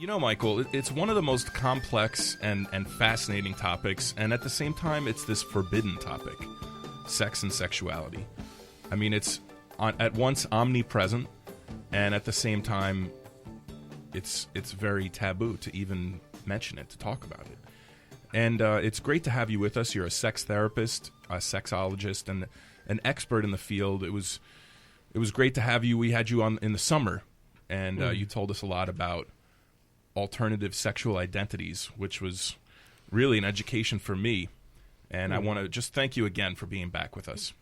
You know, Michael, it's one of the most complex and fascinating topics, and at the same time, it's this forbidden topic, sex and sexuality. I mean, it's at once omnipresent, and at the same time, it's very taboo to even mention it, to talk about it. And it's great to have you with us. You're a sex therapist, a sexologist, and an expert in the field. It was great to have you. We had you on in the summer, and you told us a lot about alternative sexual identities, which was really an education for me. And I want to just thank you again for being back with us.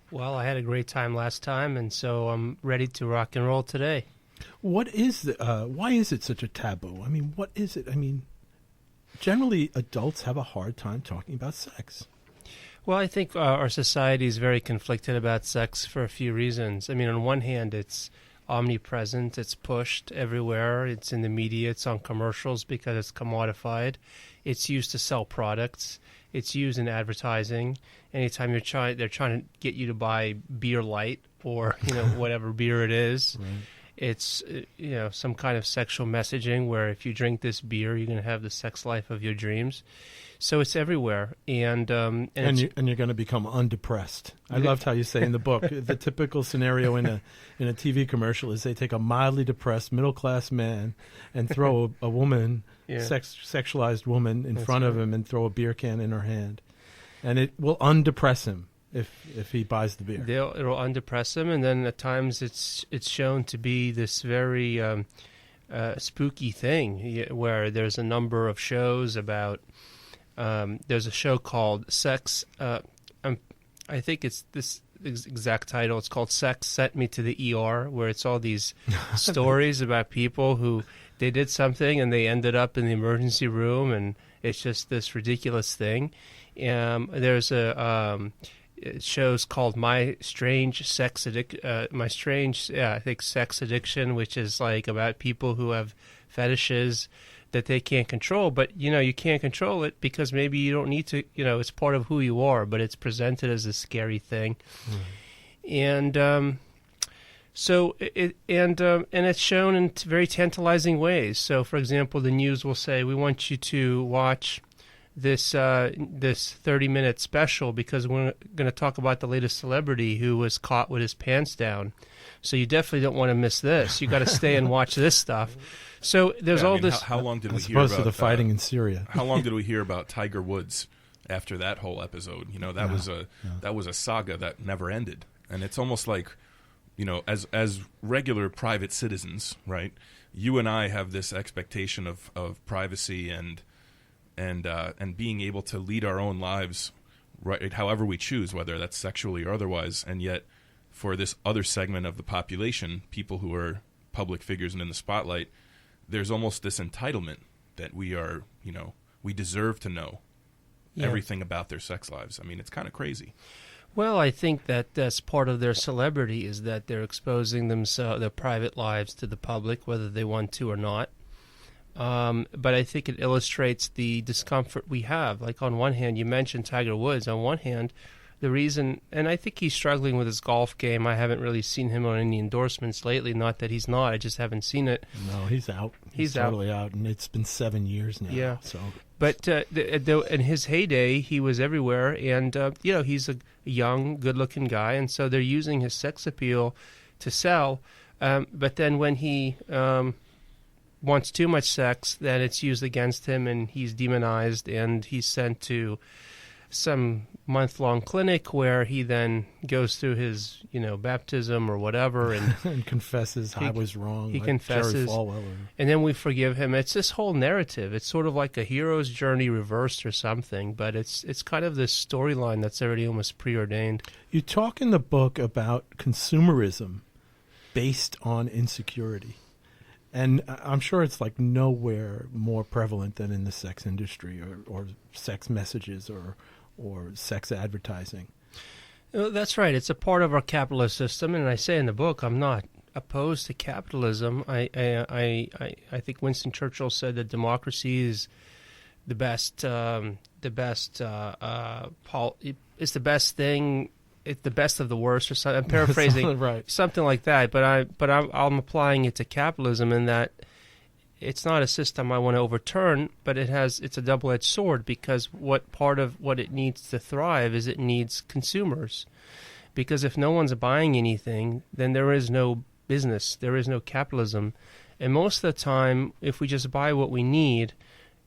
Well, I had a great time last time, and so I'm ready to rock and roll today. What is why is it such a taboo? I mean, what is it? I mean, generally adults have a hard time talking about sex. Well, I think our society is very conflicted about sex for a few reasons. I mean, on one hand, it's omnipresent, it's pushed everywhere, it's in the media, it's on commercials because it's commodified, it's used to sell products, it's used in advertising. Anytime they're trying to get you to buy beer light or whatever beer it is, right. It's some kind of sexual messaging where if you drink this beer, you're going to have the sex life of your dreams. So it's everywhere, and you're going to become undepressed. I loved how you say in the book the typical scenario in a TV commercial is they take a mildly depressed middle class man and throw a woman, sexualized woman, in front of him and throw a beer can in her hand, and it will undepress him if he buys the beer. It'll undepress him, and then at times it's shown to be this very spooky thing where there's a number of shows about. There's a show called Sex. I think it's this exact title. It's called Sex Sent Me to the ER, where it's all these stories about people who they did something and they ended up in the emergency room, and it's just this ridiculous thing. There's shows called My Strange Sex Addiction, Sex Addiction, which is like about people who have fetishes that they can't control, but you can't control it because maybe you don't need to. It's part of who you are, but it's presented as a scary thing, and so it's shown in very tantalizing ways. So, for example, the news will say, "We want you to watch this 30-minute special because we're going to talk about the latest celebrity who was caught with his pants down. So you definitely don't want to miss this. You got to stay and watch this stuff." So there's this. How long did we hear about to the fighting in Syria? How long did we hear about Tiger Woods after that whole episode? That was a saga that never ended, and it's almost like, as regular private citizens, right? You and I have this expectation of privacy and being able to lead our own lives, right, however we choose, whether that's sexually or otherwise, and yet for this other segment of the population, people who are public figures and in the spotlight, there's almost this entitlement that we are, we deserve to know everything about their sex lives. I mean, it's kind of crazy. Well, I think that that's part of their celebrity is that they're exposing their private lives to the public, whether they want to or not. But I think it illustrates the discomfort we have. Like on one hand, you mentioned Tiger Woods. On one hand, the reason, and I think he's struggling with his golf game. I haven't really seen him on any endorsements lately. Not that he's not. I just haven't seen it. No, he's out. He's totally out, and it's been 7 years now. Yeah. So, but in his heyday, he was everywhere, and he's a young, good-looking guy, and so they're using his sex appeal to sell. But then when he wants too much sex, then it's used against him, and he's demonized, and he's sent to some month-long clinic where he then goes through his, baptism or whatever, and confesses I was wrong. He like confesses, Jerry Falwell and then we forgive him. It's this whole narrative. It's sort of like a hero's journey reversed or something, but it's kind of this storyline that's already almost preordained. You talk in the book about consumerism based on insecurity. And I'm sure it's like nowhere more prevalent than in the sex industry or sex messages or sex advertising. That's right. It's a part of our capitalist system, and I say in the book, I'm not opposed to capitalism. I think Winston Churchill said that democracy is the best. It's the best thing. It's the best of the worst, or something. I'm paraphrasing, right. Something like that. But I'm applying it to capitalism in that it's not a system I want to overturn, but it's a double-edged sword, because what part of what it needs to thrive is it needs consumers. Because if no one's buying anything, then there is no business, there is no capitalism. And most of the time, if we just buy what we need,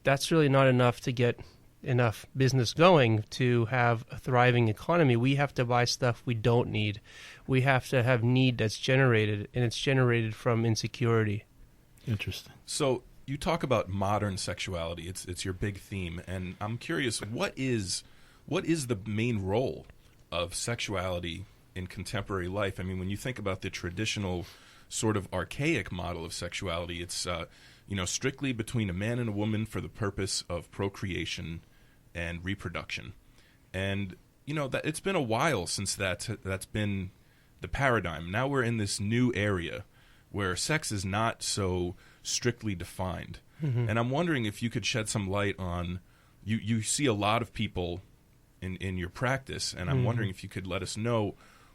that's really not enough to get enough business going to have a thriving economy. We have to buy stuff we don't need. We have to have need that's generated, and it's generated from insecurity. Interesting. So you talk about modern sexuality. It's your big theme, and I'm curious, what is the main role of sexuality in contemporary life? I mean, when you think about the traditional sort of archaic model of sexuality, it's strictly between a man and a woman for the purpose of procreation and reproduction. And that it's been a while since that's been the paradigm. Now we're in this new area where sex is not so strictly defined. Mm-hmm. And I'm wondering if you could shed some light on, you see a lot of people in your practice, and I'm wondering if you could let us know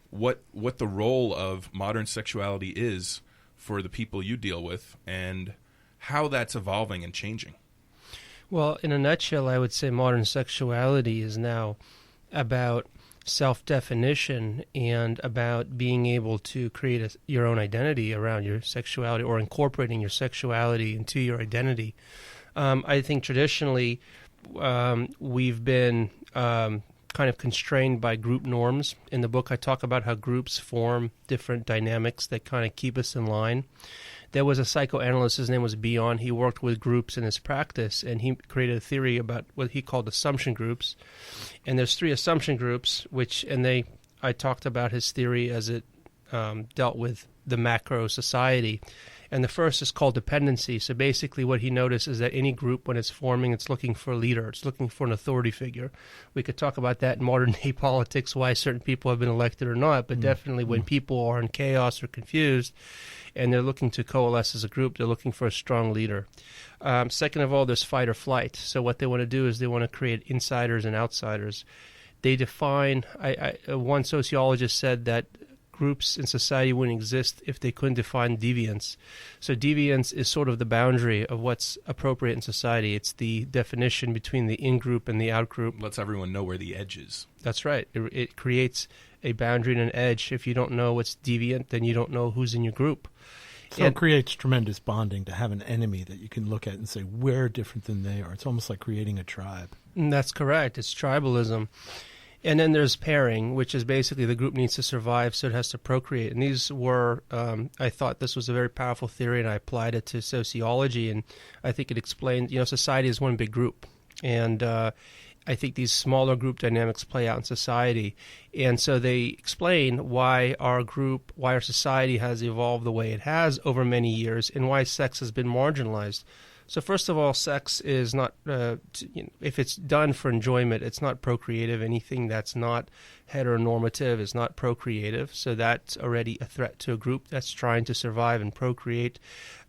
what the role of modern sexuality is for the people you deal with, and how that's evolving and changing. Well, in a nutshell, I would say modern sexuality is now about self-definition and about being able to create your own identity around your sexuality, or incorporating your sexuality into your identity. I think traditionally we've been kind of constrained by group norms. In the book, I talk about how groups form different dynamics that kind of keep us in line. There was a psychoanalyst, his name was Bion. He worked with groups in his practice, and he created a theory about what he called assumption groups. And there's 3 assumption groups, I talked about his theory as it dealt with the macro society. And the first is called dependency. So basically what he noticed is that any group, when it's forming, it's looking for a leader. It's looking for an authority figure. We could talk about that in modern-day politics, why certain people have been elected or not, but definitely when people are in chaos or confused and they're looking to coalesce as a group, they're looking for a strong leader. Second of all, there's fight or flight. So what they want to do is they want to create insiders and outsiders. They define, one sociologist said that groups in society wouldn't exist if they couldn't define deviance. So deviance is sort of the boundary of what's appropriate in society. It's the definition between the in-group and the out-group. Lets everyone know where the edge is. That's right. It creates a boundary and an edge. If you don't know what's deviant, then you don't know who's in your group. So it creates tremendous bonding to have an enemy that you can look at and say, we're different than they are. It's almost like creating a tribe. That's correct. It's tribalism. And then there's pairing, which is basically the group needs to survive, so it has to procreate. And these were, I thought this was a very powerful theory, and I applied it to sociology, and I think it explained, society is one big group. And I think these smaller group dynamics play out in society. And so they explain why our society has evolved the way it has over many years, and why sex has been marginalized. So first of all, sex is not, if it's done for enjoyment, it's not procreative. Anything that's not heteronormative is not procreative. So that's already a threat to a group that's trying to survive and procreate.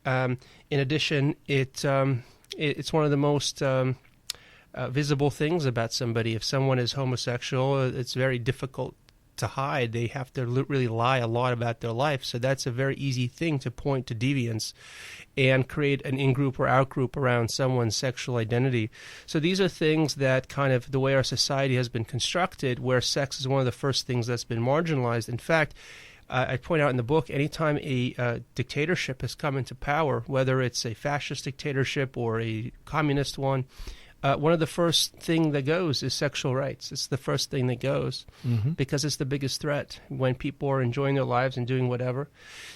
In addition, it's one of the most visible things about somebody. If someone is homosexual, it's very difficult to hide. They have to really lie a lot about their life. So that's a very easy thing to point to deviance and create an in-group or out-group around someone's sexual identity. So these are things that kind of the way our society has been constructed, where sex is one of the first things that's been marginalized. In fact, I point out in the book, anytime a dictatorship has come into power, whether it's a fascist dictatorship or a communist one of the first thing that goes is sexual rights. It's the first thing that goes because it's the biggest threat when people are enjoying their lives and doing whatever.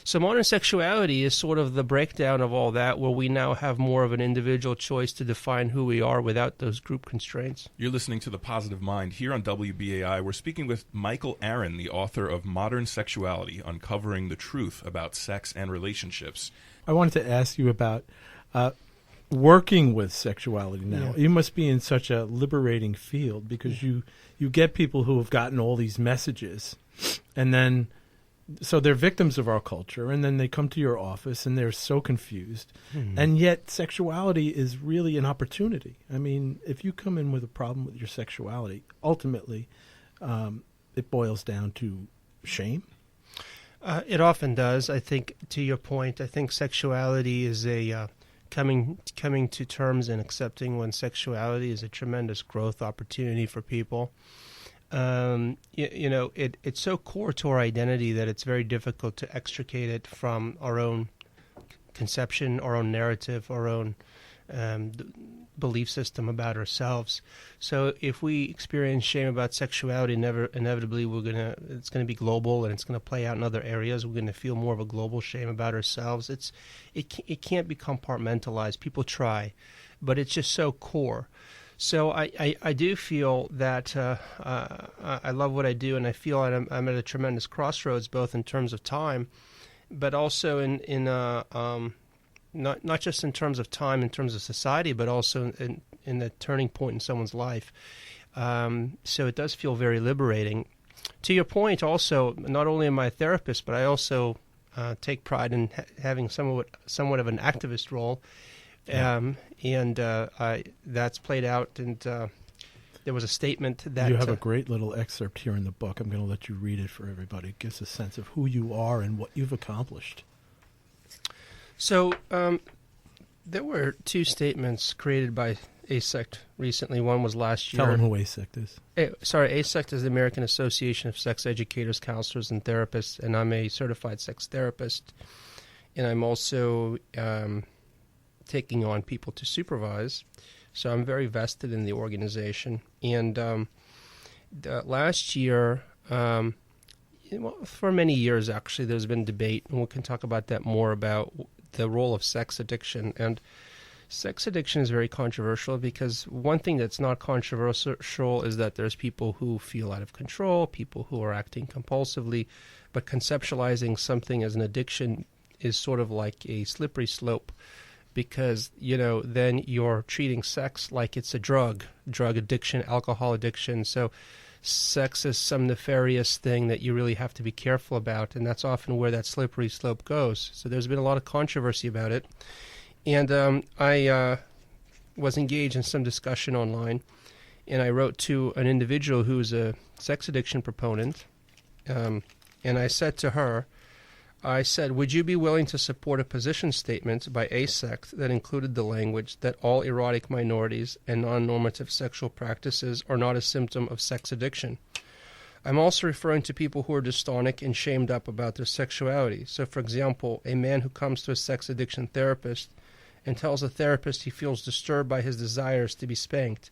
So modern sexuality is sort of the breakdown of all that, where we now have more of an individual choice to define who we are without those group constraints. You're listening to The Positive Mind here on WBAI. We're speaking with Michael Aaron, the author of Modern Sexuality, Uncovering the Truth About Sex and Relationships. I wanted to ask you about working with sexuality now. You must be in such a liberating field, because you get people who have gotten all these messages, and then so they're victims of our culture, and then they come to your office and they're so confused. And yet sexuality is really an opportunity. I mean, if you come in with a problem with your sexuality, ultimately it boils down to shame. It often does. I think, to your point, I think sexuality is a coming to terms and accepting one's sexuality is a tremendous growth opportunity for people. It's so core to our identity that it's very difficult to extricate it from our own conception, our own narrative, our own belief system about ourselves. So if we experience shame about sexuality, inevitably it's gonna be global, and it's gonna play out in other areas. We're gonna feel more of a global shame about ourselves. It can't be compartmentalized. People try, but it's just so core. So I do feel that I love what I do, and I feel I'm at a tremendous crossroads, both in terms of time, but also in not just in terms of time, in terms of society, but also in the turning point in someone's life. So it does feel very liberating. To your point, also, not only am I a therapist, but I also take pride in having somewhat of an activist role. That's played out, and there was a statement that... You have a great little excerpt here in the book. I'm going to let you read it for everybody. It gives a sense of who you are and what you've accomplished. So there were two statements created by ASECT recently. One was last year. Tell them who ASECT is. ASECT is the American Association of Sex Educators, Counselors, and Therapists, and I'm a certified sex therapist. And I'm also... taking on people to supervise, so I'm very vested in the organization. And last year, for many years actually, there's been debate, and we can talk about that more, about the role of sex addiction. And sex addiction is very controversial because one thing that's not controversial is that there's people who feel out of control, people who are acting compulsively, but conceptualizing something as an addiction is sort of like a slippery slope. Because, then you're treating sex like it's a drug addiction, alcohol addiction. So sex is some nefarious thing that you really have to be careful about, and that's often where that slippery slope goes. So there's been a lot of controversy about it. And I was engaged in some discussion online, and I wrote to an individual who's a sex addiction proponent, and I said to her, would you be willing to support a position statement by ASECT that included the language that all erotic minorities and non-normative sexual practices are not a symptom of sex addiction? I'm also referring to people who are dystonic and shamed up about their sexuality. So, for example, a man who comes to a sex addiction therapist and tells a therapist he feels disturbed by his desires to be spanked.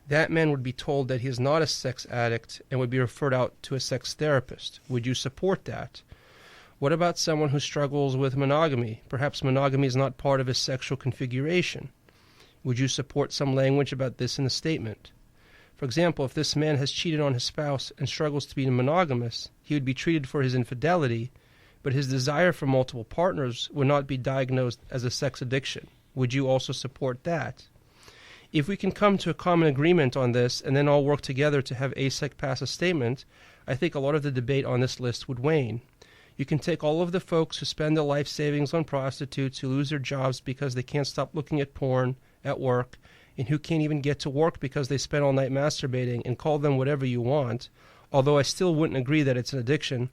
That man would be told that he is not a sex addict and would be referred out to a sex therapist. Would you support that? What about someone who struggles with monogamy? Perhaps monogamy is not part of his sexual configuration. Would you support some language about this in the statement? For example, if this man has cheated on his spouse and struggles to be monogamous, he would be treated for his infidelity, but his desire for multiple partners would not be diagnosed as a sex addiction. Would you also support that? If we can come to a common agreement on this and then all work together to have ASEC pass a statement, I think a lot of the debate on this list would wane. You can take all of the folks who spend their life savings on prostitutes, who lose their jobs because they can't stop looking at porn at work, and who can't even get to work because they spend all night masturbating, and call them whatever you want, although I still wouldn't agree that it's an addiction.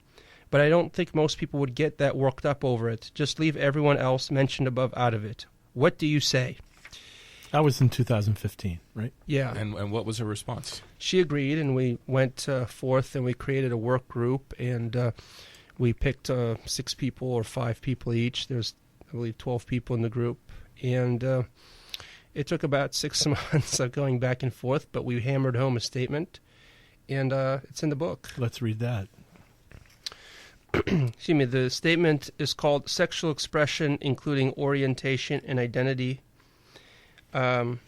But I don't think most people would get that worked up over it. Just leave everyone else mentioned above out of it. What do you say? That was in 2015, right? Yeah. And what was her response? She agreed, and we went forth and we created a work group, and we picked 6 people or 5 people each. There's, I believe, 12 people in the group. And it took about 6 months of going back and forth, but we hammered home a statement, and it's in the book. Let's read that. Excuse me. The statement is called Sexual Expression, Including Orientation and Identity. And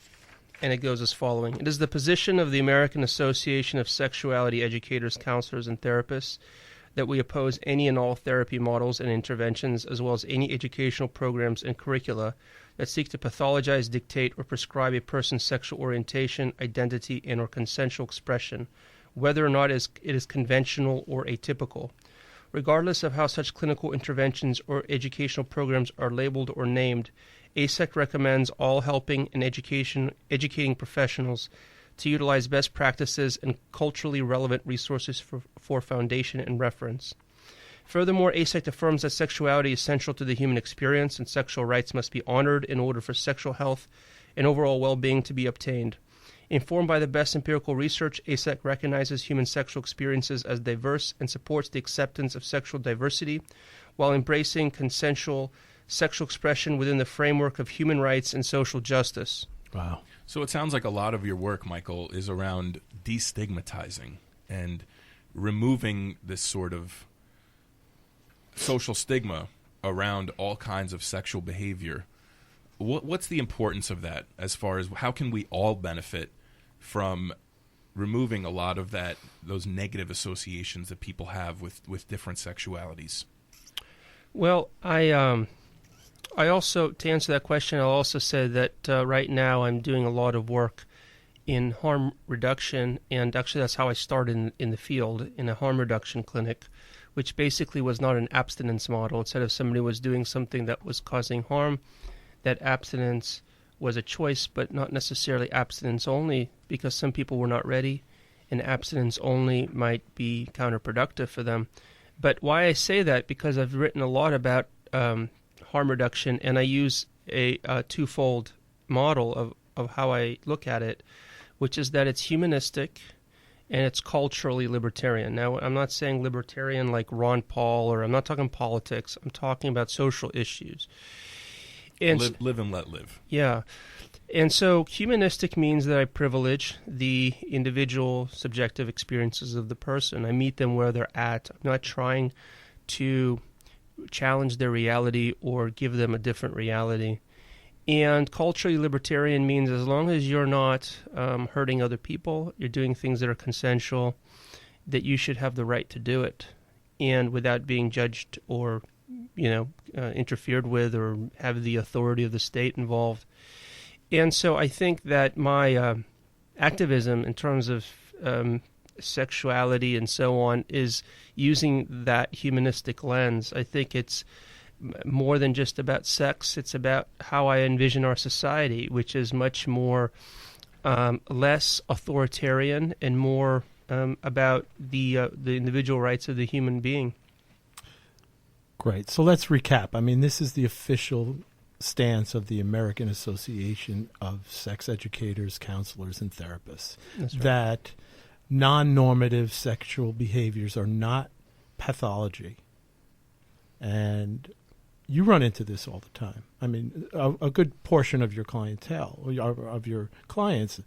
it goes as following. It is the position of the American Association of Sexuality Educators, Counselors, and Therapists that we oppose any and all therapy models and interventions, as well as any educational programs and curricula that seek to pathologize, dictate, or prescribe a person's sexual orientation, identity, and or consensual expression, whether or not it is conventional or atypical. Regardless of how such clinical interventions or educational programs are labeled or named, ASEC recommends all helping and educating professionals to utilize best practices and culturally relevant resources for foundation and reference. Furthermore, ASEC affirms that sexuality is central to the human experience and sexual rights must be honored in order for sexual health and overall well-being to be obtained. Informed by the best empirical research, ASEC recognizes human sexual experiences as diverse and supports the acceptance of sexual diversity while embracing consensual sexual expression within the framework of human rights and social justice. Wow. So it sounds like a lot of your work, Michael, is around destigmatizing and removing this sort of social stigma around all kinds of sexual behavior. What's the importance of that as far as how can we all benefit from removing a lot of those negative associations that people have with different sexualities? Well, I also, to answer that question, I'll also say that right now I'm doing a lot of work in harm reduction, and actually that's how I started in the field, in a harm reduction clinic, which basically was not an abstinence model. Instead of somebody was doing something that was causing harm, that abstinence was a choice, but not necessarily abstinence only, because some people were not ready, and abstinence only might be counterproductive for them. But why I say that, because I've written a lot about harm reduction, and I use a twofold model of how I look at it, which is that it's humanistic and it's culturally libertarian. Now, I'm not saying libertarian like Ron Paul, or I'm not talking politics. I'm talking about social issues. And live and let live. Yeah. And so humanistic means that I privilege the individual subjective experiences of the person. I meet them where they're at. I'm not trying to challenge their reality or give them a different reality. And culturally libertarian means as long as you're not hurting other people, you're doing things that are consensual, that you should have the right to do it, and without being judged or interfered with or have the authority of the state involved. And so I think that my activism in terms of sexuality and so on is using that humanistic lens. I think it's more than just about sex. It's about how I envision our society, which is much more less authoritarian and more about the individual rights of the human being. Great. So let's recap. I mean, this is the official stance of the American Association of Sex Educators, Counselors, and Therapists. That's right. That non-normative sexual behaviors are not pathology. And you run into this all the time. I mean, a good portion of your clientele, or of your clients,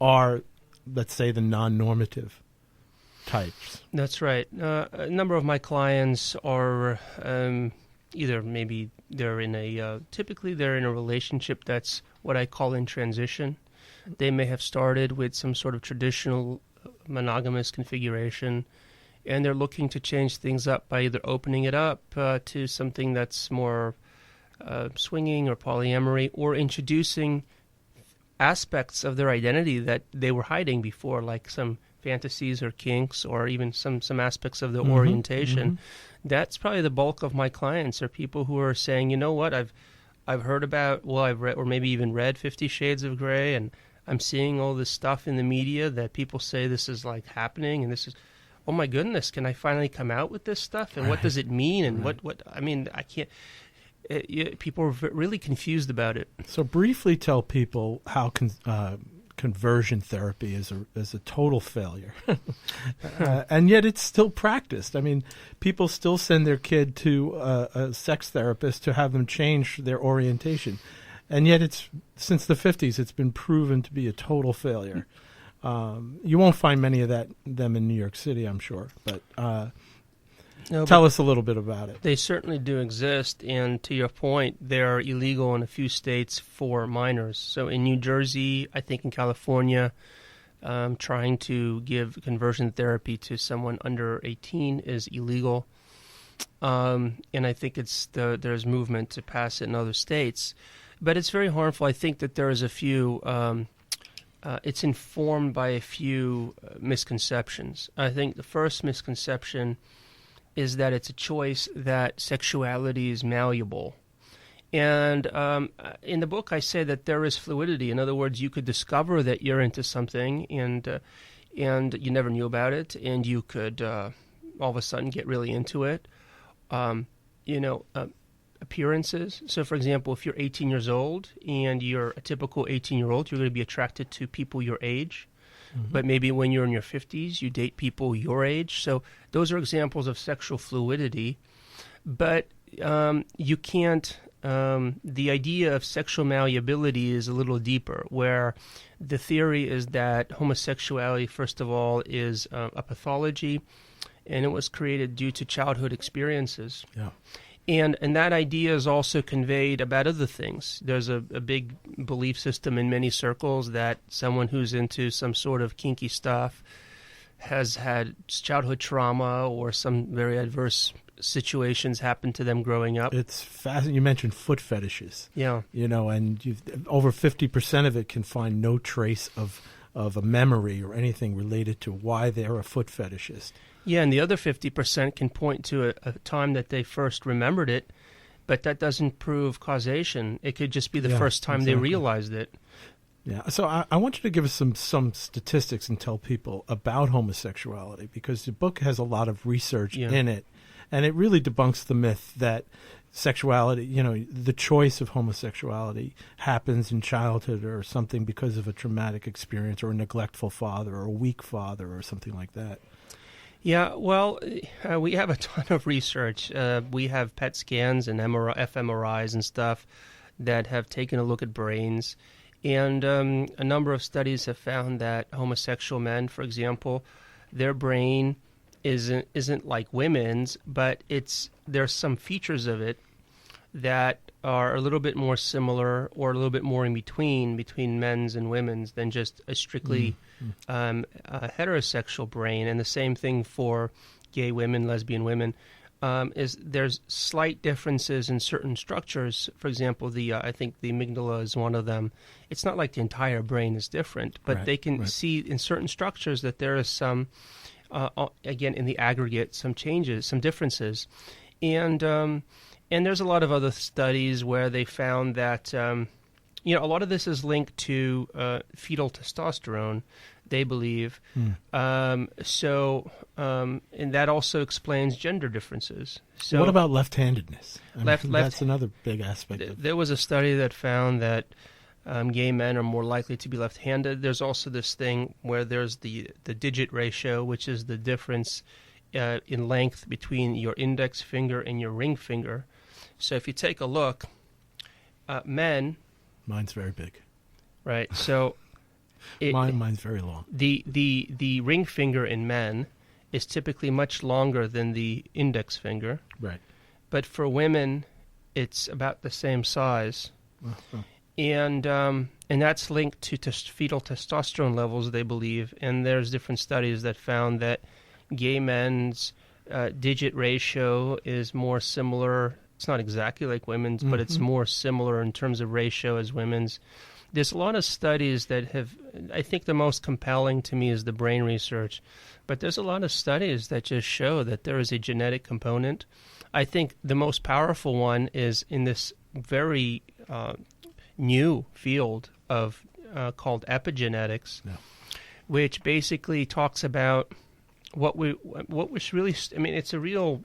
are, let's say, the non-normative types. That's right. A number of my clients are either maybe they're in typically they're in a relationship that's what I call in transition. They may have started with some sort of traditional monogamous configuration, and they're looking to change things up by either opening it up to something that's more swinging or polyamory, or introducing aspects of their identity that they were hiding before, like some fantasies or kinks, or even some aspects of the orientation. Mm-hmm. That's probably the bulk of my clients, are people who are saying, you know what, I've heard about, I've read, or maybe even read 50 Shades of Grey, and I'm seeing all this stuff in the media that people say this is like happening, and this is, oh my goodness, can I finally come out with this stuff? And what does it mean? And what I mean, I can't, people are really confused about it. So briefly tell people how conversion therapy is a total failure. And yet it's still practiced. I mean, people still send their kid to a sex therapist to have them change their orientation. And yet it's, since the 50s, it's been proven to be a total failure. You won't find many of them in New York City, I'm sure. But tell us a little bit about it. They certainly do exist, and to your point, they're illegal in a few states for minors. So in New Jersey, I think in California, trying to give conversion therapy to someone under 18 is illegal. And I think there's movement to pass it in other states. But it's very harmful. I think that there is a few... it's informed by a few misconceptions. I think the first misconception is that it's a choice, that sexuality is malleable. And in the book, I say that there is fluidity. In other words, you could discover that you're into something, and you never knew about it, and you could all of a sudden get really into it. appearances. So, for example, if you're 18 years old and you're a typical 18-year-old, you're going to be attracted to people your age. Mm-hmm. But maybe when you're in your 50s, you date people your age. So those are examples of sexual fluidity. But you can't... the idea of sexual malleability is a little deeper, where the theory is that homosexuality, first of all, is a pathology, and it was created due to childhood experiences. Yeah. And that idea is also conveyed about other things. There's a big belief system in many circles that someone who's into some sort of kinky stuff has had childhood trauma or some very adverse situations happen to them growing up. It's fascinating. You mentioned foot fetishes. Yeah. And over 50% of it can find no trace of a memory or anything related to why they're a foot fetishist. Yeah, and the other 50% can point to a time that they first remembered it, but that doesn't prove causation. It could just be the first time they realized it. Yeah, so I want you to give us some statistics and tell people about homosexuality, because the book has a lot of research in it, and it really debunks the myth that sexuality, the choice of homosexuality happens in childhood or something because of a traumatic experience or a neglectful father or a weak father or something like that. Yeah, well, we have a ton of research. We have PET scans and fMRIs and stuff that have taken a look at brains. And a number of studies have found that homosexual men, for example, their brain isn't like women's, but there's some features of it that are a little bit more similar or a little bit more in between men's and women's than just a strictly a heterosexual brain. And the same thing for gay women, lesbian women, is there's slight differences in certain structures. For example, I think the amygdala is one of them. It's not like the entire brain is different, but they can see in certain structures that there is some, again, in the aggregate, some changes, some differences. And there's a lot of other studies where they found that, a lot of this is linked to fetal testosterone, they believe. And that also explains gender differences. So what about left-handedness? That's another big aspect of it. There was a study that found that gay men are more likely to be left-handed. There's also this thing where there's the digit ratio, which is the difference in length between your index finger and your ring finger. So if you take a look, men... Mine's very big. Right, so... Mine's very long. The ring finger in men is typically much longer than the index finger. Right. But for women, it's about the same size. And that's linked to fetal testosterone levels, they believe. And there's different studies that found that gay men's digit ratio is more similar. It's not exactly like women's, but it's more similar in terms of ratio as women's. There's a lot of studies that have, I think the most compelling to me is the brain research, but there's a lot of studies that just show that there is a genetic component. I think the most powerful one is in this very new field of called epigenetics, which basically talks about what was really, it's a real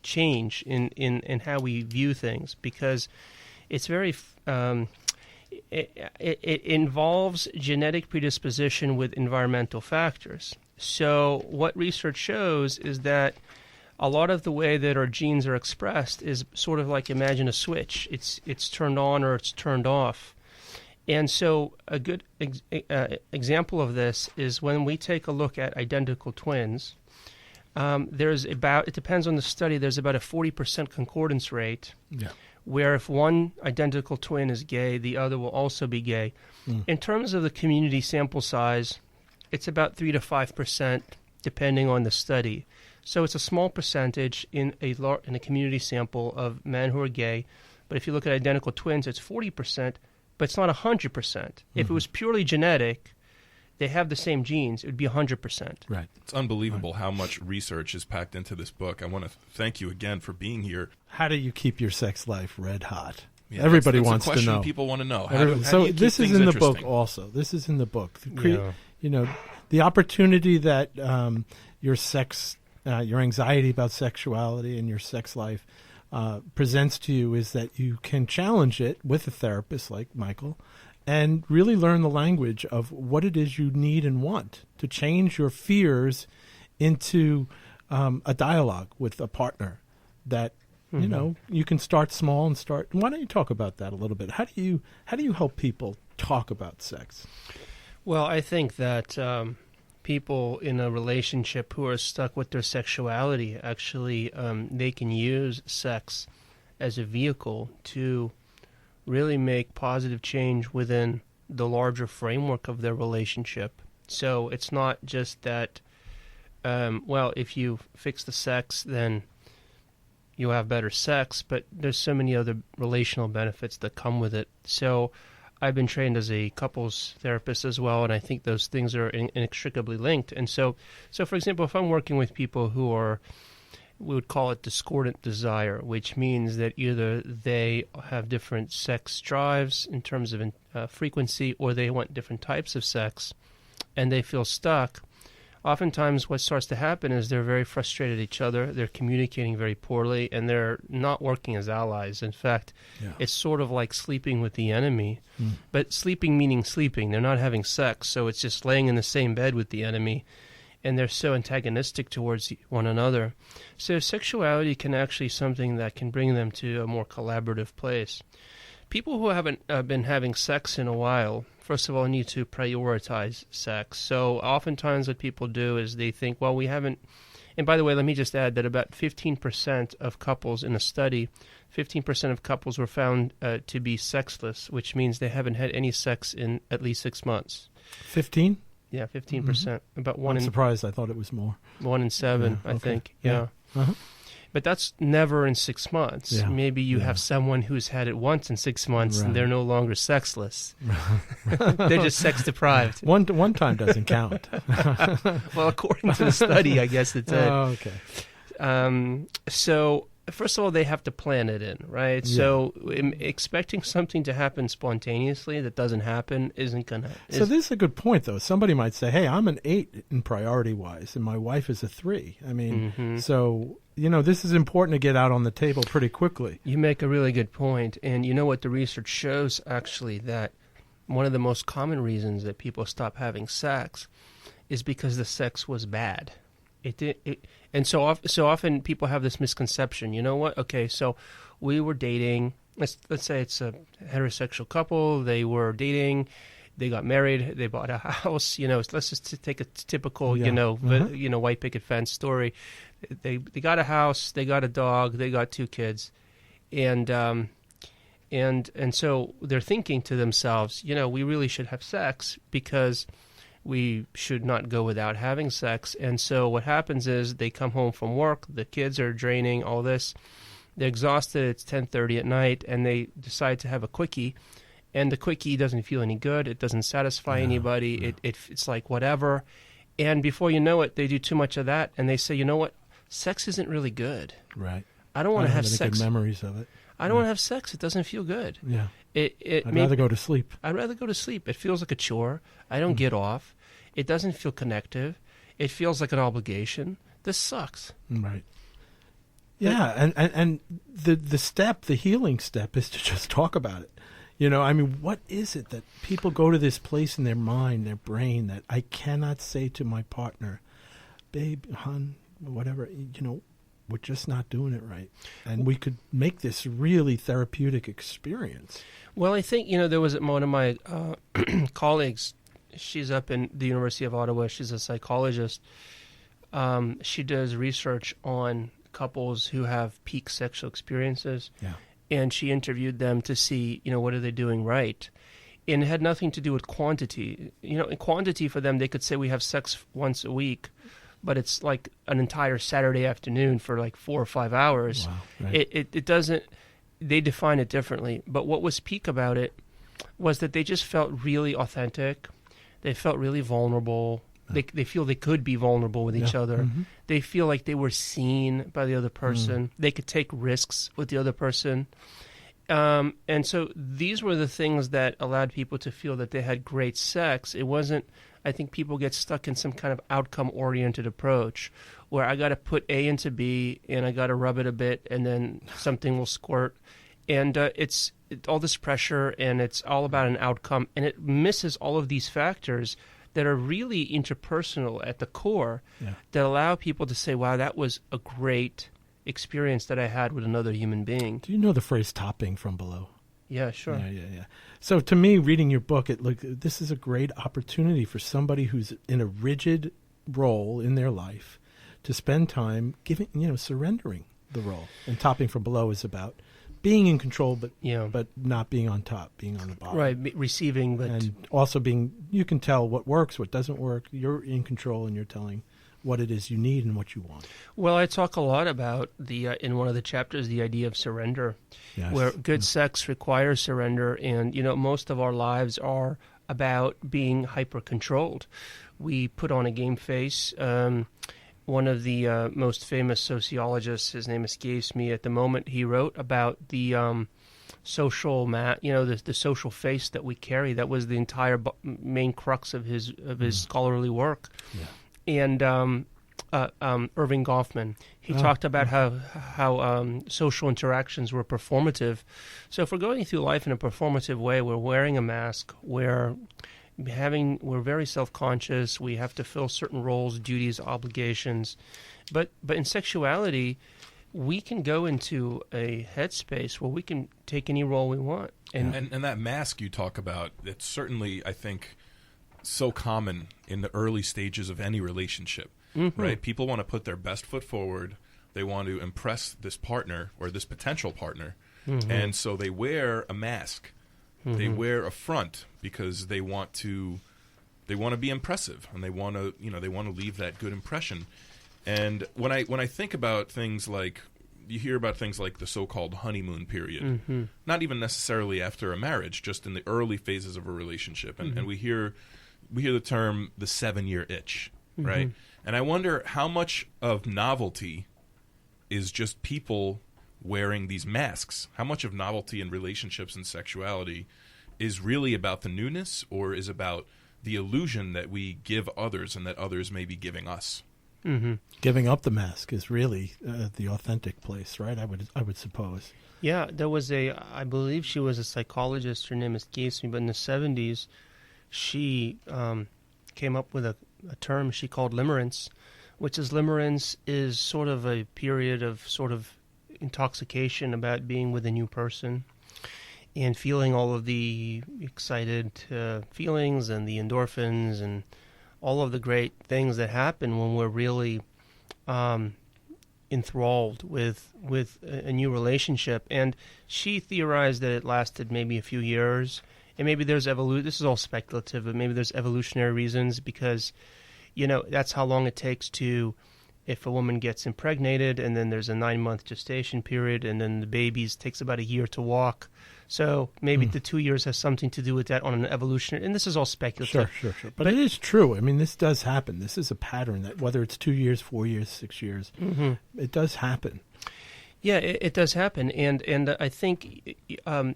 change in how we view things, because it's very it involves genetic predisposition with environmental factors. So what research shows is that a lot of the way that our genes are expressed is sort of like, imagine a switch. It's turned on or it's turned off. And so a good example of this is when we take a look at identical twins. It depends on the study, there's about a 40% concordance rate, where if one identical twin is gay, the other will also be gay. In terms of the community sample size, it's about 3 to 5%, depending on the study. So it's a small percentage in a community sample of men who are gay. But if you look at identical twins, it's 40%, but it's not 100%. If it was purely genetic, they have the same genes, it would be 100%. Right. It's unbelievable how much research is packed into this book. I want to thank you again for being here. How do you keep your sex life red hot? Yeah, Everybody that's wants a question to know. People want to know. How So do you this keep is things in the book interesting? also. This is in the book. The opportunity that your sex your anxiety about sexuality and your sex life presents to you is that you can challenge it with a therapist like Michael and really learn the language of what it is you need and want to change your fears into a dialogue with a partner that, you know, you can start small and start. Why don't you talk about that a little bit? How do you help people talk about sex? Well, I think that people in a relationship who are stuck with their sexuality, actually, they can use sex as a vehicle to really make positive change within the larger framework of their relationship. So it's not just that, well, if you fix the sex, then you'll have better sex, but there's so many other relational benefits that come with it. So I've been trained as a couples therapist as well, and I think those things are inextricably linked. And so for example, if I'm working with people who are, we would call it discordant desire, which means that either they have different sex drives in terms of frequency, or they want different types of sex, and they feel stuck. Oftentimes what starts to happen is they're very frustrated at each other, they're communicating very poorly, and they're not working as allies. In fact, it's sort of like sleeping with the enemy, but sleeping meaning sleeping. They're not having sex, so it's just laying in the same bed with the enemy, and they're so antagonistic towards one another. So sexuality can actually be something that can bring them to a more collaborative place. People who haven't been having sex in a while, first of all, need to prioritize sex. So oftentimes what people do is they think, well, we haven't... And by the way, let me just add that about 15% of couples in a study, 15% of couples were found to be sexless, which means they haven't had any sex in at least 6 months. 15? Yeah, 15%. About one. I'm surprised. I thought it was more. 1 in 7, I think. Yeah. Uh-huh. But that's never in 6 months. Yeah. Maybe you have someone who's had it once in 6 months, and they're no longer sexless. They're just sex deprived. One time doesn't count. Well, according to the study, I guess it did. Oh, okay. So first of all, they have to plan it in, right? Yeah. So expecting something to happen spontaneously that doesn't happen isn't going to... So this is a good point, though. Somebody might say, hey, I'm an 8 in priority-wise, and my wife is a 3. I mean, so... You know, this is important to get out on the table pretty quickly. You make a really good point. And you know what the research shows, actually, that one of the most common reasons that people stop having sex is because the sex was bad. And so often people have this misconception. You know what? Okay, so we were dating. Let's say it's a heterosexual couple. They were dating. They got married. They bought a house. You know, let's just take a typical, white picket fence story. They got a house. They got a dog. They got 2 kids, and so they're thinking to themselves, you know, we really should have sex because we should not go without having sex. And so what happens is they come home from work. The kids are draining. All this. They're exhausted. It's 10:30 at night, and they decide to have a quickie. And the quickie doesn't feel any good. It doesn't satisfy anybody. No. It's like whatever. And before you know it, they do too much of that, and they say, you know what? Sex isn't really good. Right. I don't want to have sex. Good memories of it. I don't want to have sex. It doesn't feel good. Yeah. I'd rather go to sleep. I'd rather go to sleep. It feels like a chore. I don't get off. It doesn't feel connective. It feels like an obligation. This sucks. Right. Yeah, and the healing step is to just talk about it. You know, I mean, what is it that people go to this place in their mind, their brain, that I cannot say to my partner, babe, hon, whatever, you know, we're just not doing it right. And we could make this really therapeutic experience. Well, I think, you know, there was one of my colleagues, she's up in the University of Ottawa, she's a psychologist. She does research on couples who have peak sexual experiences. Yeah. And she interviewed them to see, you know, what are they doing right? And it had nothing to do with quantity. You know, in quantity for them, they could say we have sex once a week, but it's like an entire Saturday afternoon for like 4 or 5 hours. Wow, right. It doesn't, they define it differently. But what was peak about it was that they just felt really authentic. They felt really vulnerable. They feel they could be vulnerable with each other. Mm-hmm. They feel like they were seen by the other person. They could take risks with the other person. And so these were the things that allowed people to feel that they had great sex. It wasn't, I think people get stuck in some kind of outcome-oriented approach where I got to put A into B and I got to rub it a bit and then something will squirt. And it's all this pressure and it's all about an outcome. And it misses all of these factors that are really interpersonal at the core that allow people to say, wow, that was a great experience that I had with another human being. Do you know the phrase topping from below? Yeah, sure. Yeah. So to me, reading your book, this is a great opportunity for somebody who's in a rigid role in their life to spend time surrendering the role. And topping from below is about being in control, but not being on top, being on the bottom. Right, receiving, but and also you can tell what works, what doesn't work. You're in control, and you're telling what it is you need and what you want. Well, I talk a lot about in one of the chapters the idea of surrender, where good sex requires surrender, and most of our lives are about being hyper controlled. We put on a game face. One of the most famous sociologists, his name escapes me at the moment, he wrote about the social the social face that we carry. That was the entire main crux of his scholarly work. Yeah. And Irving Goffman, he talked about how social interactions were performative. So if we're going through life in a performative way, we're wearing a mask, we're very self-conscious. We have to fill certain roles, duties, obligations. But in sexuality, we can go into a headspace where we can take any role we want. And that mask you talk about, it's certainly, I think, so common in the early stages of any relationship, right? People want to put their best foot forward. They want to impress this partner or this potential partner. And so they wear a mask. They wear a front because they want to be impressive, and they want to leave that good impression. And when I think about things like, you hear about things like the so-called honeymoon period, not even necessarily after a marriage, just in the early phases of a relationship, and we hear the term the 7-year itch, right? And I wonder how much of novelty is just people wearing these masks. How much of novelty in relationships and sexuality is really about the newness, or is about the illusion that we give others and that others may be giving us? Giving up the mask is really the authentic place, right? I would suppose. Yeah, there was I believe she was a psychologist, her name escapes me, but in the 70s, she came up with a term she called limerence, which is sort of a period of sort of intoxication about being with a new person and feeling all of the excited feelings and the endorphins and all of the great things that happen when we're really enthralled with a new relationship. And she theorized that it lasted maybe a few years, and maybe there's this is all speculative, but maybe there's evolutionary reasons, because that's how long it takes if a woman gets impregnated, and then there's a 9-month gestation period, and then the baby takes about a year to walk. So maybe the 2 years has something to do with that on an evolutionary, and this is all speculative. Sure. But it is true. I mean, this does happen. This is a pattern that whether it's 2 years, 4 years, 6 years, it does happen. Yeah, it does happen. And I think there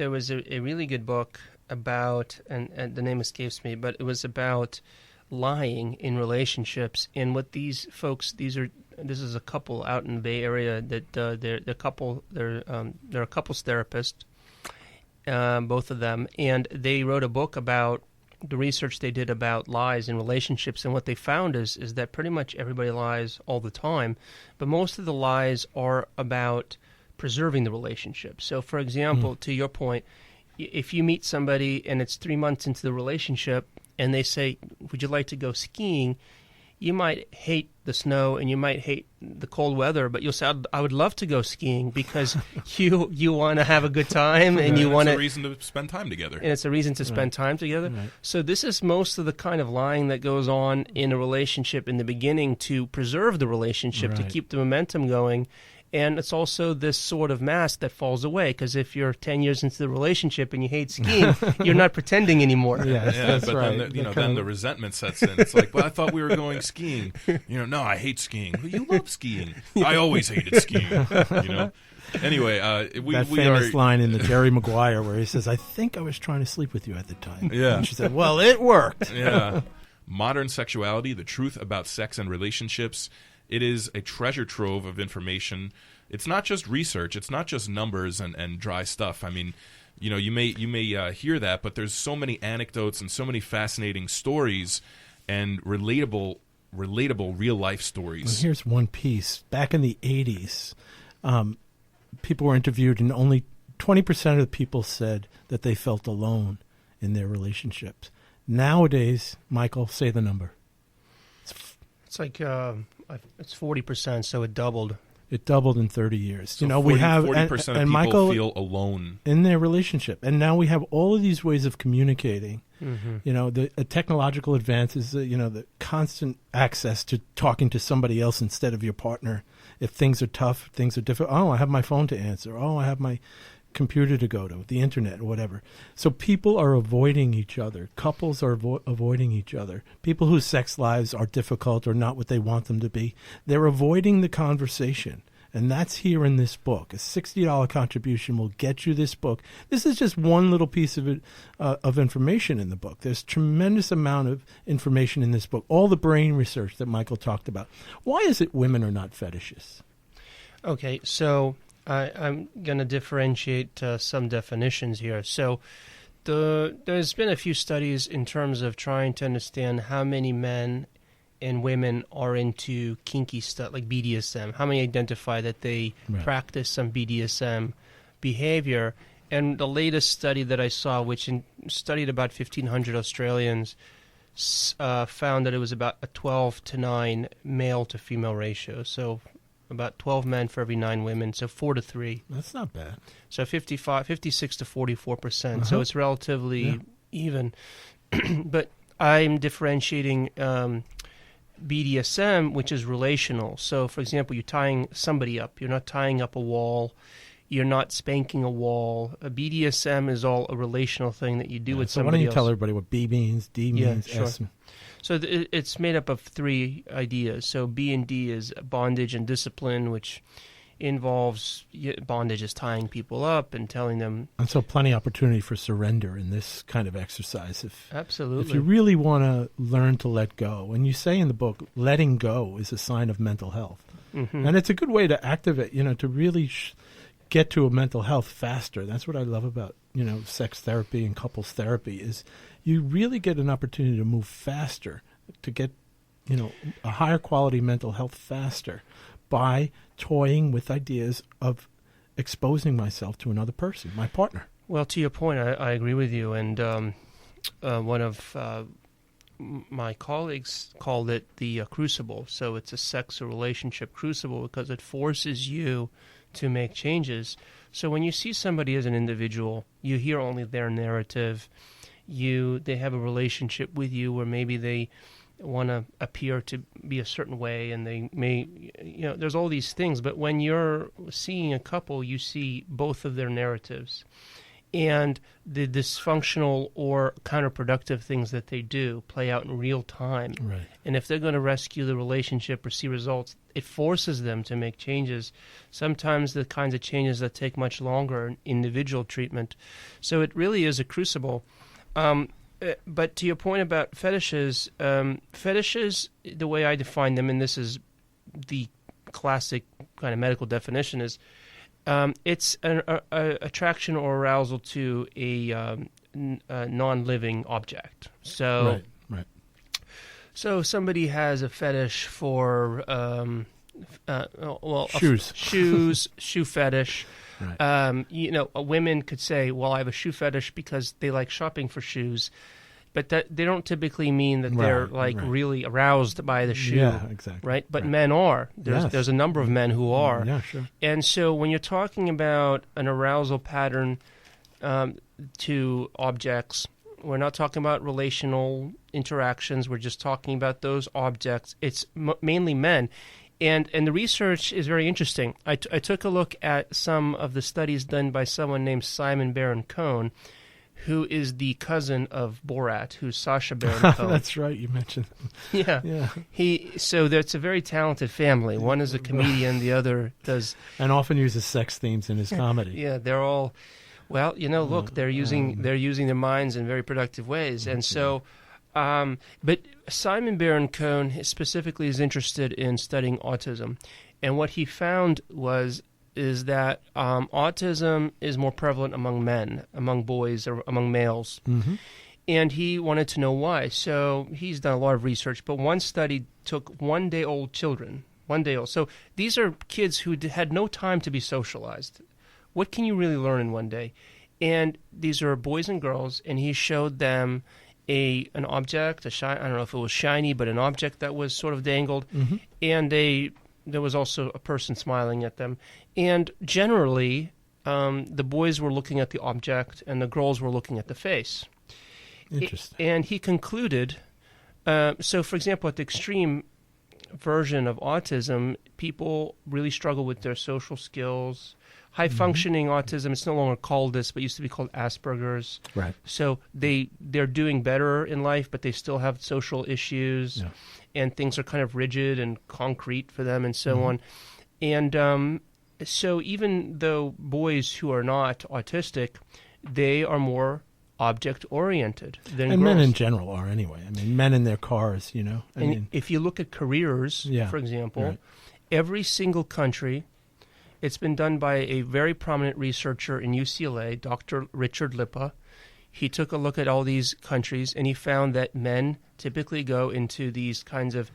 was a really good book about, and the name escapes me, but it was about lying in relationships. And what these folks, this is a couple out in the Bay Area that they're a couples therapist, both of them, and they wrote a book about the research they did about lies in relationships. And what they found is that pretty much everybody lies all the time, but most of the lies are about preserving the relationship. So, for example, to your point, if you meet somebody and it's 3 months into the relationship and they say, would you like to go skiing? You might hate the snow and you might hate the cold weather, but you'll say, I would love to go skiing because you want to have a good time and you want to... It's a reason to spend time together. And it's a reason to spend time together. Right. So this is most of the kind of lying that goes on in a relationship in the beginning to preserve the relationship, to keep the momentum going. And it's also this sort of mask that falls away, because if you're 10 years into the relationship and you hate skiing, you're not pretending anymore. Yes, that's but right. then the resentment sets in. It's like, well, I thought we were going skiing. No, I hate skiing. Well, you love skiing. I always hated skiing. Anyway, that famous line in the Jerry Maguire where he says, "I think I was trying to sleep with you at the time." Yeah. And she said, "Well, it worked." Yeah. Modern Sexuality, the Truth About Sex and Relationships. It is a treasure trove of information. It's not just research. It's not just numbers and dry stuff. I mean, you may hear that, but there's so many anecdotes and so many fascinating stories and relatable real-life stories. Well, here's one piece. Back in the 80s, people were interviewed, and only 20% of the people said that they felt alone in their relationships. Nowadays, Michael, say the number. It's like it's 40%, so it doubled. It doubled in 30 years. So we have 40% of people Michael, feel alone in their relationship, and now we have all of these ways of communicating. Mm-hmm. The technological advances. The constant access to talking to somebody else instead of your partner. If things are tough, things are difficult. Oh, I have my phone to answer. Oh, I have my computer to go to, the internet, or whatever. So people are avoiding each other. Couples are avoiding each other. People whose sex lives are difficult or not what they want them to be, they're avoiding the conversation. And that's here in this book. A $60 contribution will get you this book. This is just one little piece of it, of information in the book. There's tremendous amount of information in this book. All the brain research that Michael talked about. Why is it women are not fetishists? Okay, so I'm going to differentiate some definitions here. So there's been a few studies in terms of trying to understand how many men and women are into kinky stuff like BDSM. How many identify that they practice some BDSM behavior? And the latest study that I saw, which studied about 1,500 Australians, found that it was about a 12 to 9 male to female ratio. So about 12 men for every 9 women, so 4 to 3. That's not bad. So 56 to 44%. So it's relatively even. But I'm differentiating BDSM, which is relational. So, for example, you're tying somebody up. You're not tying up a wall. You're not spanking a wall. A BDSM is all a relational thing that you do with somebody else. So why don't you tell everybody what B means, D means, S means? So it's made up of 3 ideas. So B and D is bondage and discipline, which involves bondage is tying people up and telling them. And so plenty of opportunity for surrender in this kind of exercise. Absolutely. If you really want to learn to let go, and you say in the book, letting go is a sign of mental health. Mm-hmm. And it's a good way to activate, to really get to a mental health faster. That's what I love about, sex therapy and couples therapy is you really get an opportunity to move faster, to get, a higher quality mental health faster by toying with ideas of exposing myself to another person, my partner. Well, to your point, I agree with you. And one of my colleagues called it the crucible. So it's a sex or relationship crucible because it forces you to make changes. So when you see somebody as an individual, you hear only their narrative. They have a relationship with you where maybe they want to appear to be a certain way, and they may, there's all these things. But when you're seeing a couple, you see both of their narratives and the dysfunctional or counterproductive things that they do play out in real time. Right. And if they're going to rescue the relationship or see results, it forces them to make changes. Sometimes the kinds of changes that take much longer in individual treatment. So it really is a crucible. But to your point about fetishes, the way I define them, and this is the classic kind of medical definition, is it's an attraction or arousal to a non-living object. So, right. So somebody has a fetish for shoes, shoe fetish. Right. Women could say, well, I have a shoe fetish because they like shopping for shoes, but that they don't typically mean that they're really aroused by the shoe. Yeah, exactly. Right? But men are. There's a number of men who are. Yeah, sure. And so when you're talking about an arousal pattern to objects, we're not talking about relational interactions. We're just talking about those objects. It's mainly men. And the research is very interesting. I took a look at some of the studies done by someone named Simon Baron-Cohen, who is the cousin of Borat, who's Sacha Baron Cohen. That's right, you mentioned him. Yeah. So that's a very talented family. One is a comedian, the other does... And often uses sex themes in his comedy. Yeah, they're all... Well, look, they're using their minds in very productive ways. And so... but Simon Baron-Cohen specifically is interested in studying autism. And what he found is that autism is more prevalent among men, among boys, or among males. Mm-hmm. And he wanted to know why. So he's done a lot of research. But one study took one-day-old children, So these are kids who had no time to be socialized. What can you really learn in one day? And these are boys and girls, and he showed them an object, I don't know if it was shiny, but an object that was sort of dangled, and there was also a person smiling at them. And generally, the boys were looking at the object, and the girls were looking at the face. Interesting. And he concluded, so for example, at the extreme version of autism, people really struggle with their social skills. High-functioning autism, it's no longer called this, but used to be called Asperger's. Right. So they're doing better in life, but they still have social issues, and things are kind of rigid and concrete for them and so on. And so even though boys who are not autistic, they are more object-oriented than and girls. Men in general are anyway. I mean, men in their cars, I mean, if you look at careers, for example, every single country... It's been done by a very prominent researcher in UCLA, Dr. Richard Lippa. He took a look at all these countries, and he found that men typically go into these kinds of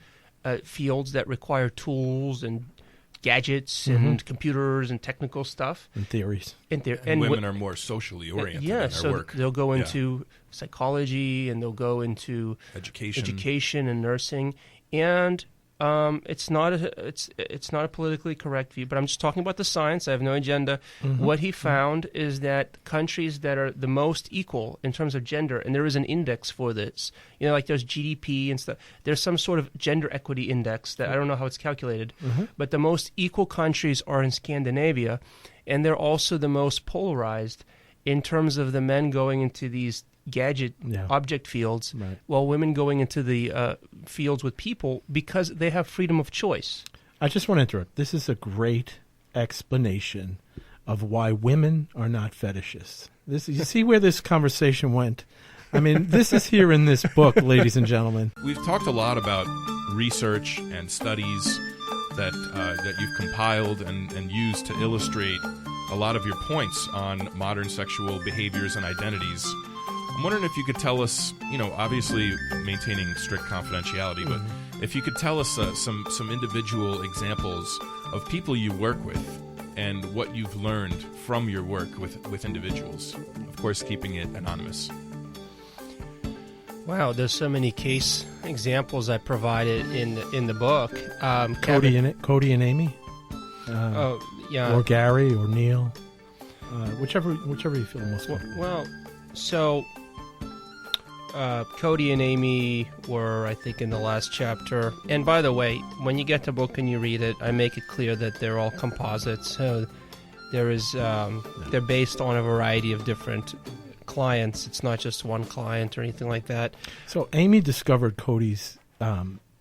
fields that require tools and gadgets and computers and technical stuff. And theories. And women are more socially oriented in their work. They'll go into psychology, and they'll go into education and nursing. And... it's not a politically correct view, but I'm just talking about the science. I have no agenda. What he found is that countries that are the most equal in terms of gender, and there is an index for this, like there's GDP and stuff. There's some sort of gender equity index that I don't know how it's calculated, but the most equal countries are in Scandinavia, and they're also the most polarized in terms of the men going into these gadget object fields, while women going into the fields with people, because they have freedom of choice. I just want to interrupt. This is a great explanation of why women are not fetishists. You see where this conversation went? I mean, this is here in this book, ladies and gentlemen. We've talked a lot about research and studies that you've compiled and used to illustrate a lot of your points on modern sexual behaviors and identities. I'm wondering if you could tell us, obviously maintaining strict confidentiality, but if you could tell us some individual examples of people you work with and what you've learned from your work with individuals. Of course, keeping it anonymous. Wow, there's so many case examples I provided in the book. Cody and Amy. Or Gary or Neil, whichever you feel most comfortable. Well, so Cody and Amy were, I think, in the last chapter. And by the way, when you get the book and you read it, I make it clear that they're all composites. So there is they're based on a variety of different clients. It's not just one client or anything like that. So Amy discovered Cody's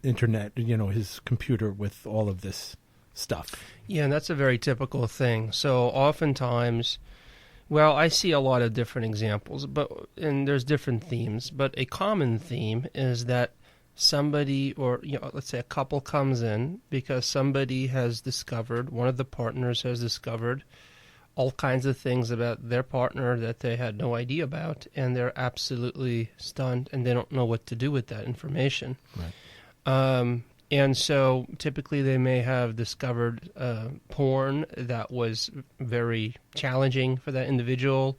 internet, his computer with all of this stuff. Yeah, and that's a very typical thing. So oftentimes, well, I see a lot of different examples, and there's different themes, but a common theme is that somebody, or let's say a couple comes in because somebody has discovered, one of the partners has discovered all kinds of things about their partner that they had no idea about, and they're absolutely stunned, and they don't know what to do with that information. Right. And so typically they may have discovered porn that was very challenging for that individual,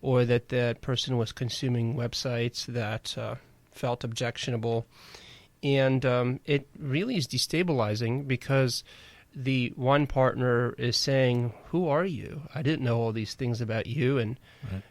or that person was consuming websites that felt objectionable. And it really is destabilizing because the one partner is saying, "Who are you? I didn't know all these things about you, and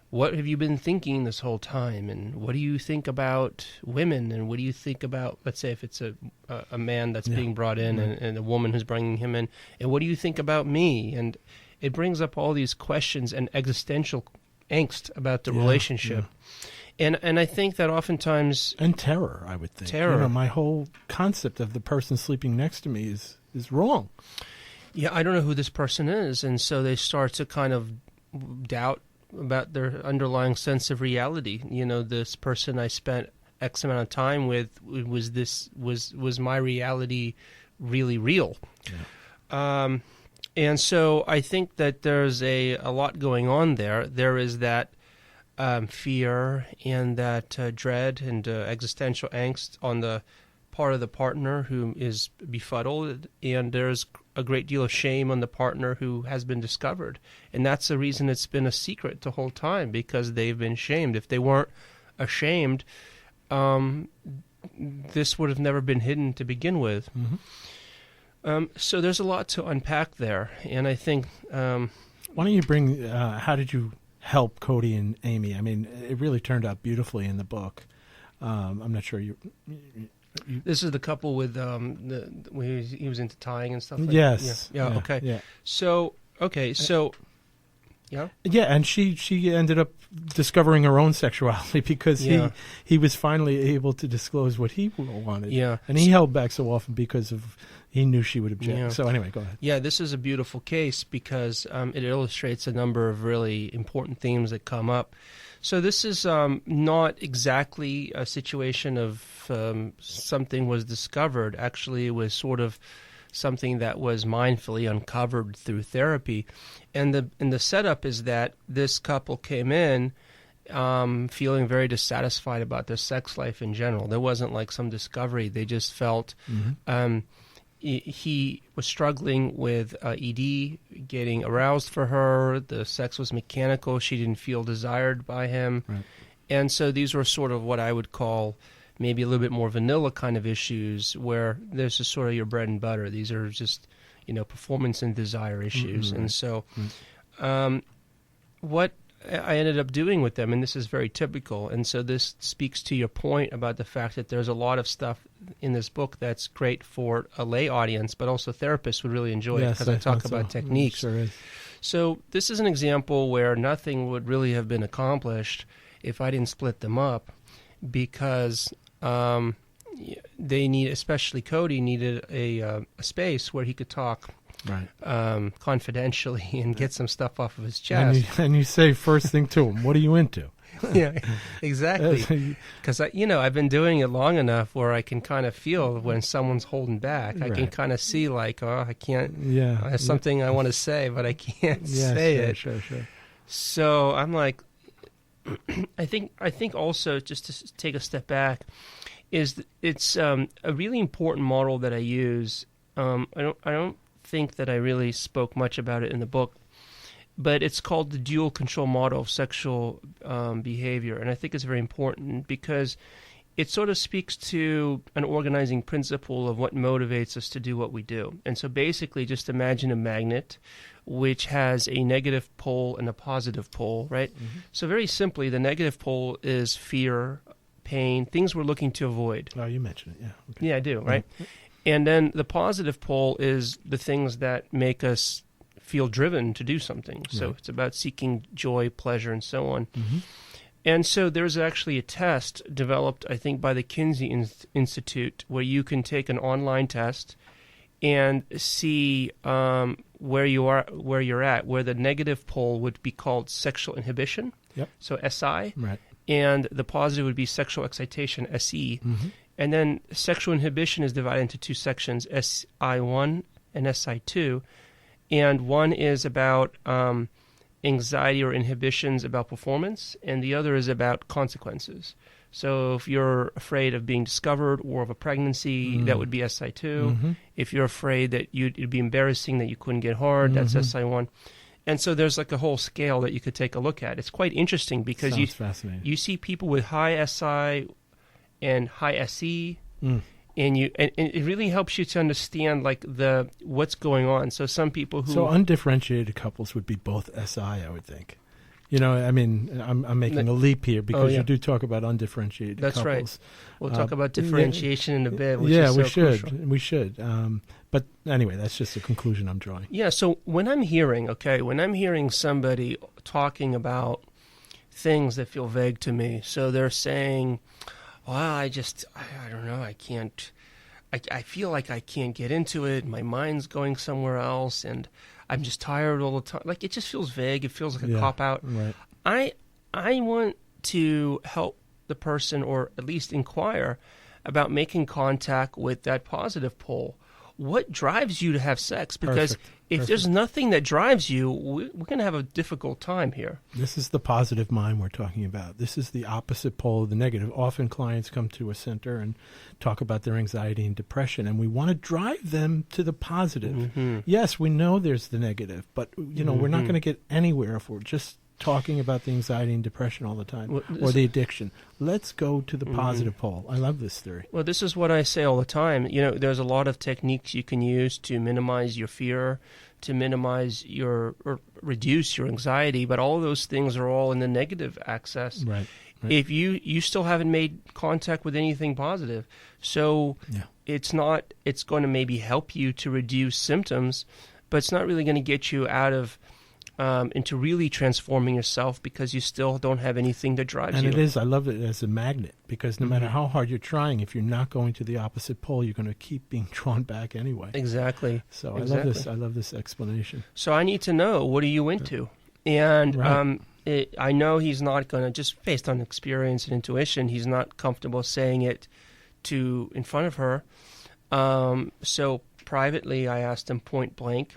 what have you been thinking this whole time? And what do you think about women? And what do you think about, let's say, if it's a man that's being brought in and a woman who's bringing him in, and what do you think about me?" And it brings up all these questions and existential angst about the relationship. And I think that oftentimes... And terror, I would think. Terror. My whole concept of the person sleeping next to me is wrong. Yeah, I don't know who this person is. And so they start to kind of doubt about their underlying sense of reality. This person I spent X amount of time with, was my reality really real? Yeah. And so I think that there's a lot going on there. There is that fear and that dread and existential angst on the part of the partner who is befuddled, and there's a great deal of shame on the partner who has been discovered. And that's the reason it's been a secret the whole time, because they've been shamed. If they weren't ashamed, this would have never been hidden to begin with. So there's a lot to unpack there, and I think... Why don't you bring... how did you help Cody and Amy? I mean, it really turned out beautifully in the book. I'm not sure you... This is the couple with he was into tying and stuff like yes. that? Yeah, okay. Yeah. So, yeah? Yeah, and she ended up discovering her own sexuality because he was finally able to disclose what he wanted. Yeah. And he held back so often because he knew she would object. Yeah. So anyway, go ahead. Yeah, this is a beautiful case because it illustrates a number of really important themes that come up. So this is not exactly a situation of something was discovered. Actually, it was sort of something that was mindfully uncovered through therapy. And the setup is that this couple came in feeling very dissatisfied about their sex life in general. There wasn't like some discovery. They just felt he was struggling with ED, getting aroused for her. The sex was mechanical. She didn't feel desired by him. Right. And so these were sort of what I would call maybe a little bit more vanilla kind of issues where there's just sort of your bread and butter. These are just, performance and desire issues. And so what I ended up doing with them, and this is very typical, and so this speaks to your point about the fact that there's a lot of stuff in this book that's great for a lay audience, but also therapists would really enjoy it because I talk about techniques. Sure is. So this is an example where nothing would really have been accomplished if I didn't split them up, because they especially Cody, needed a space where he could talk confidentially and get some stuff off of his chest. And you say first thing to him, what are you into? Yeah, exactly. Because I've been doing it long enough where I can kind of feel when someone's holding back. I can kind of see like, I can't. Yeah, I have something I want to say, but I can't say it. Sure. So I'm like, I think also just to take a step back, is it's a really important model that I use. I don't think that I really spoke much about it in the book, but it's called the dual control model of sexual behavior, and I think it's very important because it sort of speaks to an organizing principle of what motivates us to do what we do. And so basically just imagine a magnet which has a negative pole and a positive pole, right? Mm-hmm. So very simply, the negative pole is fear, pain, things we're looking to avoid. Oh, you mentioned it, yeah. Okay. Yeah, I do, right? Mm-hmm. And then the positive pole is the things that make us feel driven to do something. So it's about seeking joy, pleasure, and so on. Mm-hmm. And so there's actually a test developed, I think, by the Kinsey Institute, where you can take an online test and see where you're at, where the negative pole would be called sexual inhibition, so SI, and the positive would be sexual excitation, SE. Mm-hmm. And then sexual inhibition is divided into two sections, SI1 and SI2. And one is about anxiety or inhibitions about performance, and the other is about consequences. So if you're afraid of being discovered or of a pregnancy, that would be SI2. Mm-hmm. If you're afraid that it'd be embarrassing that you couldn't get hard, that's SI1. And so there's like a whole scale that you could take a look at. It's quite interesting because you see people with high SI and high SE, and it really helps you to understand like what's going on. So some people who undifferentiated couples would be both SI, I would think. I mean, I'm making a leap here because you do talk about undifferentiated That's couples. Right. We'll talk about differentiation in a bit, which is so crucial. We should. But anyway, that's just a conclusion I'm drawing. Yeah, so when I'm hearing somebody talking about things that feel vague to me, so they're saying, well, I don't know, I can't, I feel like I can't get into it, my mind's going somewhere else, and I'm just tired all the time. Like, it just feels vague. It feels like a cop-out. Right. I want to help the person, or at least inquire about making contact with that positive pole. What drives you to have sex? Because if there's nothing that drives you, we're going to have a difficult time here. This is the positive mind we're talking about. This is the opposite pole of the negative. Often clients come to a center and talk about their anxiety and depression, and we want to drive them to the positive. Mm-hmm. Yes, we know there's the negative, but we're not going to get anywhere if we're just talking about the anxiety and depression all the time, or the addiction. Let's go to the positive pole. I love this theory. Well, this is what I say all the time. There's a lot of techniques you can use to minimize your fear, to minimize or reduce your anxiety, but all of those things are all in the negative axis. Right. If you still haven't made contact with anything positive, so it's going to maybe help you to reduce symptoms, but it's not really going to get you out of into really transforming yourself, because you still don't have anything that drives you. And I love it as a magnet, because no matter how hard you're trying, if you're not going to the opposite pole, you're going to keep being drawn back anyway. Exactly. So exactly. I love this explanation. So I need to know, what are you into? And I know he's not going to, just based on experience and intuition, he's not comfortable saying it in front of her. So privately, I asked him point blank.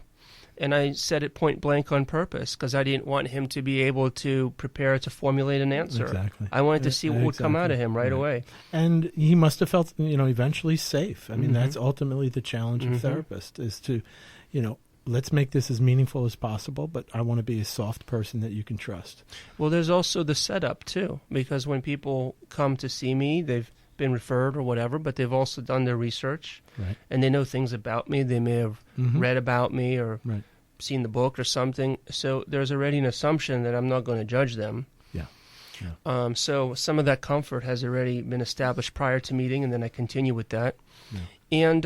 And I said it point blank on purpose, because I didn't want him to be able to prepare to formulate an answer. Exactly. I wanted to see what would come out of him right away. And he must have felt, eventually safe. I mean, that's ultimately the challenge of therapist, is to, let's make this as meaningful as possible, but I want to be a soft person that you can trust. Well, there's also the setup, too, because when people come to see me, they've been referred or whatever, but they've also done their research, and they know things about me. They may have read about me or seen the book or something. So there's already an assumption that I'm not going to judge them. So some of that comfort has already been established prior to meeting, and then I continue with that. And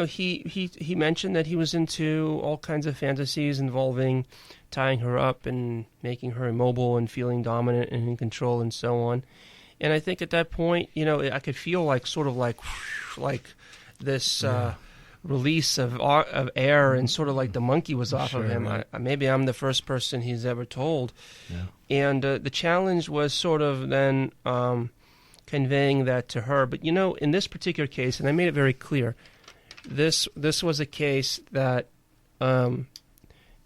he mentioned that he was into all kinds of fantasies involving tying her up and making her immobile and feeling dominant and in control and so on. And I think at that point, I could feel like this release of air, and sort of like the monkey was off of him. Right. Maybe I'm the first person he's ever told. And the challenge was sort of then conveying that to her. But, in this particular case, and I made it very clear, this was a case that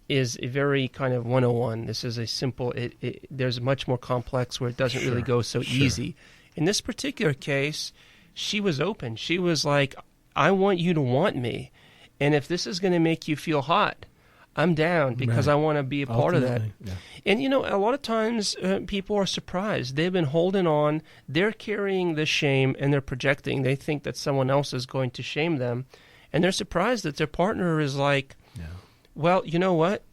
is a very kind of 101. This is a simple, there's much more complex where it doesn't really go so easy. In this particular case, she was open. She was like, I want you to want me. And if this is going to make you feel hot, I'm down, because I want to be a part of that. Yeah. And, a lot of times people are surprised. They've been holding on. They're carrying the shame, and they're projecting. They think that someone else is going to shame them. And they're surprised that their partner is like, well, you know what?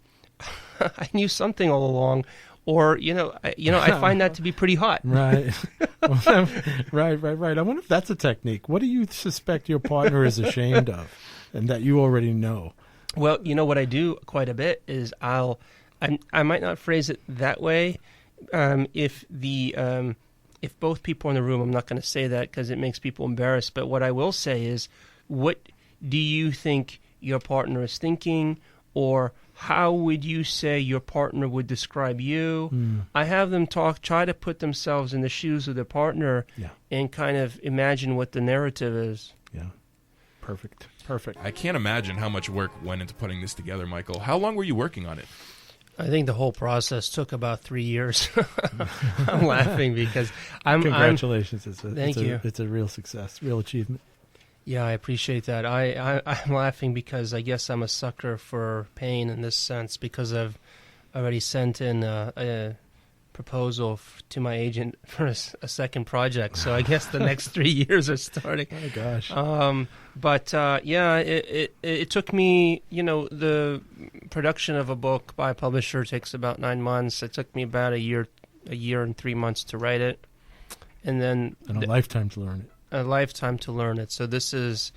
I knew something all along. Or, I find that to be pretty hot. Right. Right. I wonder if that's a technique. What do you suspect your partner is ashamed of, and that you already know? Well, what I do quite a bit is I might not phrase it that way. If both people in the room, I'm not going to say that because it makes people embarrassed. But what I will say is, what do you think your partner is thinking, or how would you say your partner would describe you? I have them try to put themselves in the shoes of their partner and kind of imagine what the narrative is. Yeah. Perfect. I can't imagine how much work went into putting this together, Michael. How long were you working on it? I think the whole process took about 3 years. I'm laughing because Congratulations. Thank you. It's a real success, real achievement. Yeah, I appreciate that. I'm laughing because I guess I'm a sucker for pain in this sense, because I've already sent in proposal to my agent for a second project. So I guess the next 3 years are starting. Oh gosh. It took me, the production of a book by a publisher takes about 9 months. It took me about a year and 3 months to write it, and then a lifetime to learn it. A lifetime to learn it. So this is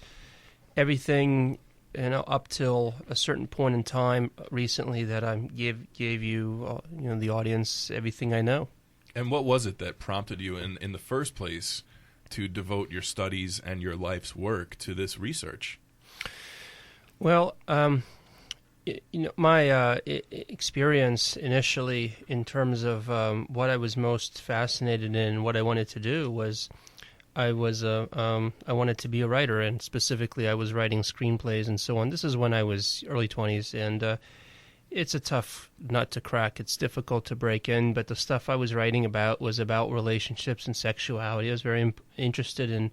everything, up till a certain point in time recently that I gave you, the audience, everything I know. And what was it that prompted you in the first place to devote your studies and your life's work to this research? Well, my experience initially in terms of what I was most fascinated in, what I wanted to do was I wanted to be a writer, and specifically I was writing screenplays and so on. This is when I was early 20s, and it's a tough nut to crack. It's difficult to break in, but the stuff I was writing about was about relationships and sexuality. I was very interested in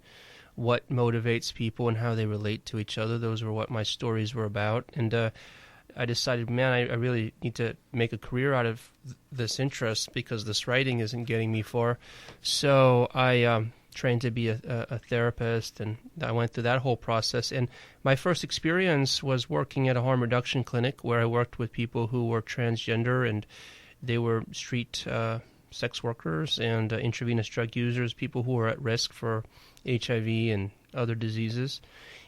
what motivates people and how they relate to each other. Those were what my stories were about, and I decided, man, I really need to make a career out of this interest because this writing isn't getting me far. So I trained to be a therapist, and I went through that whole process. And my first experience was working at a harm reduction clinic where I worked with people who were transgender, and they were street sex workers and intravenous drug users, people who were at risk for HIV and other diseases.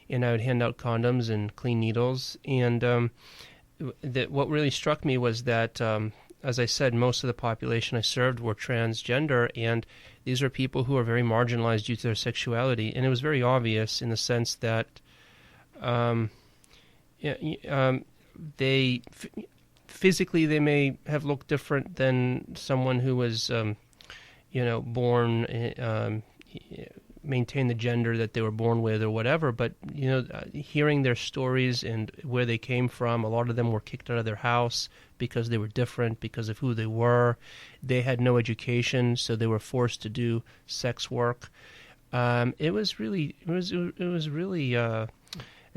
And I would hand out condoms and clean needles. And what really struck me was that, as I said, most of the population I served were transgender, and these are people who are very marginalized due to their sexuality. And it was very obvious in the sense that physically they may have looked different than someone who was, born, maintain the gender that they were born with or whatever. But, hearing their stories and where they came from, a lot of them were kicked out of their house because they were different, because of who they were. They had no education, so they were forced to do sex work. It was really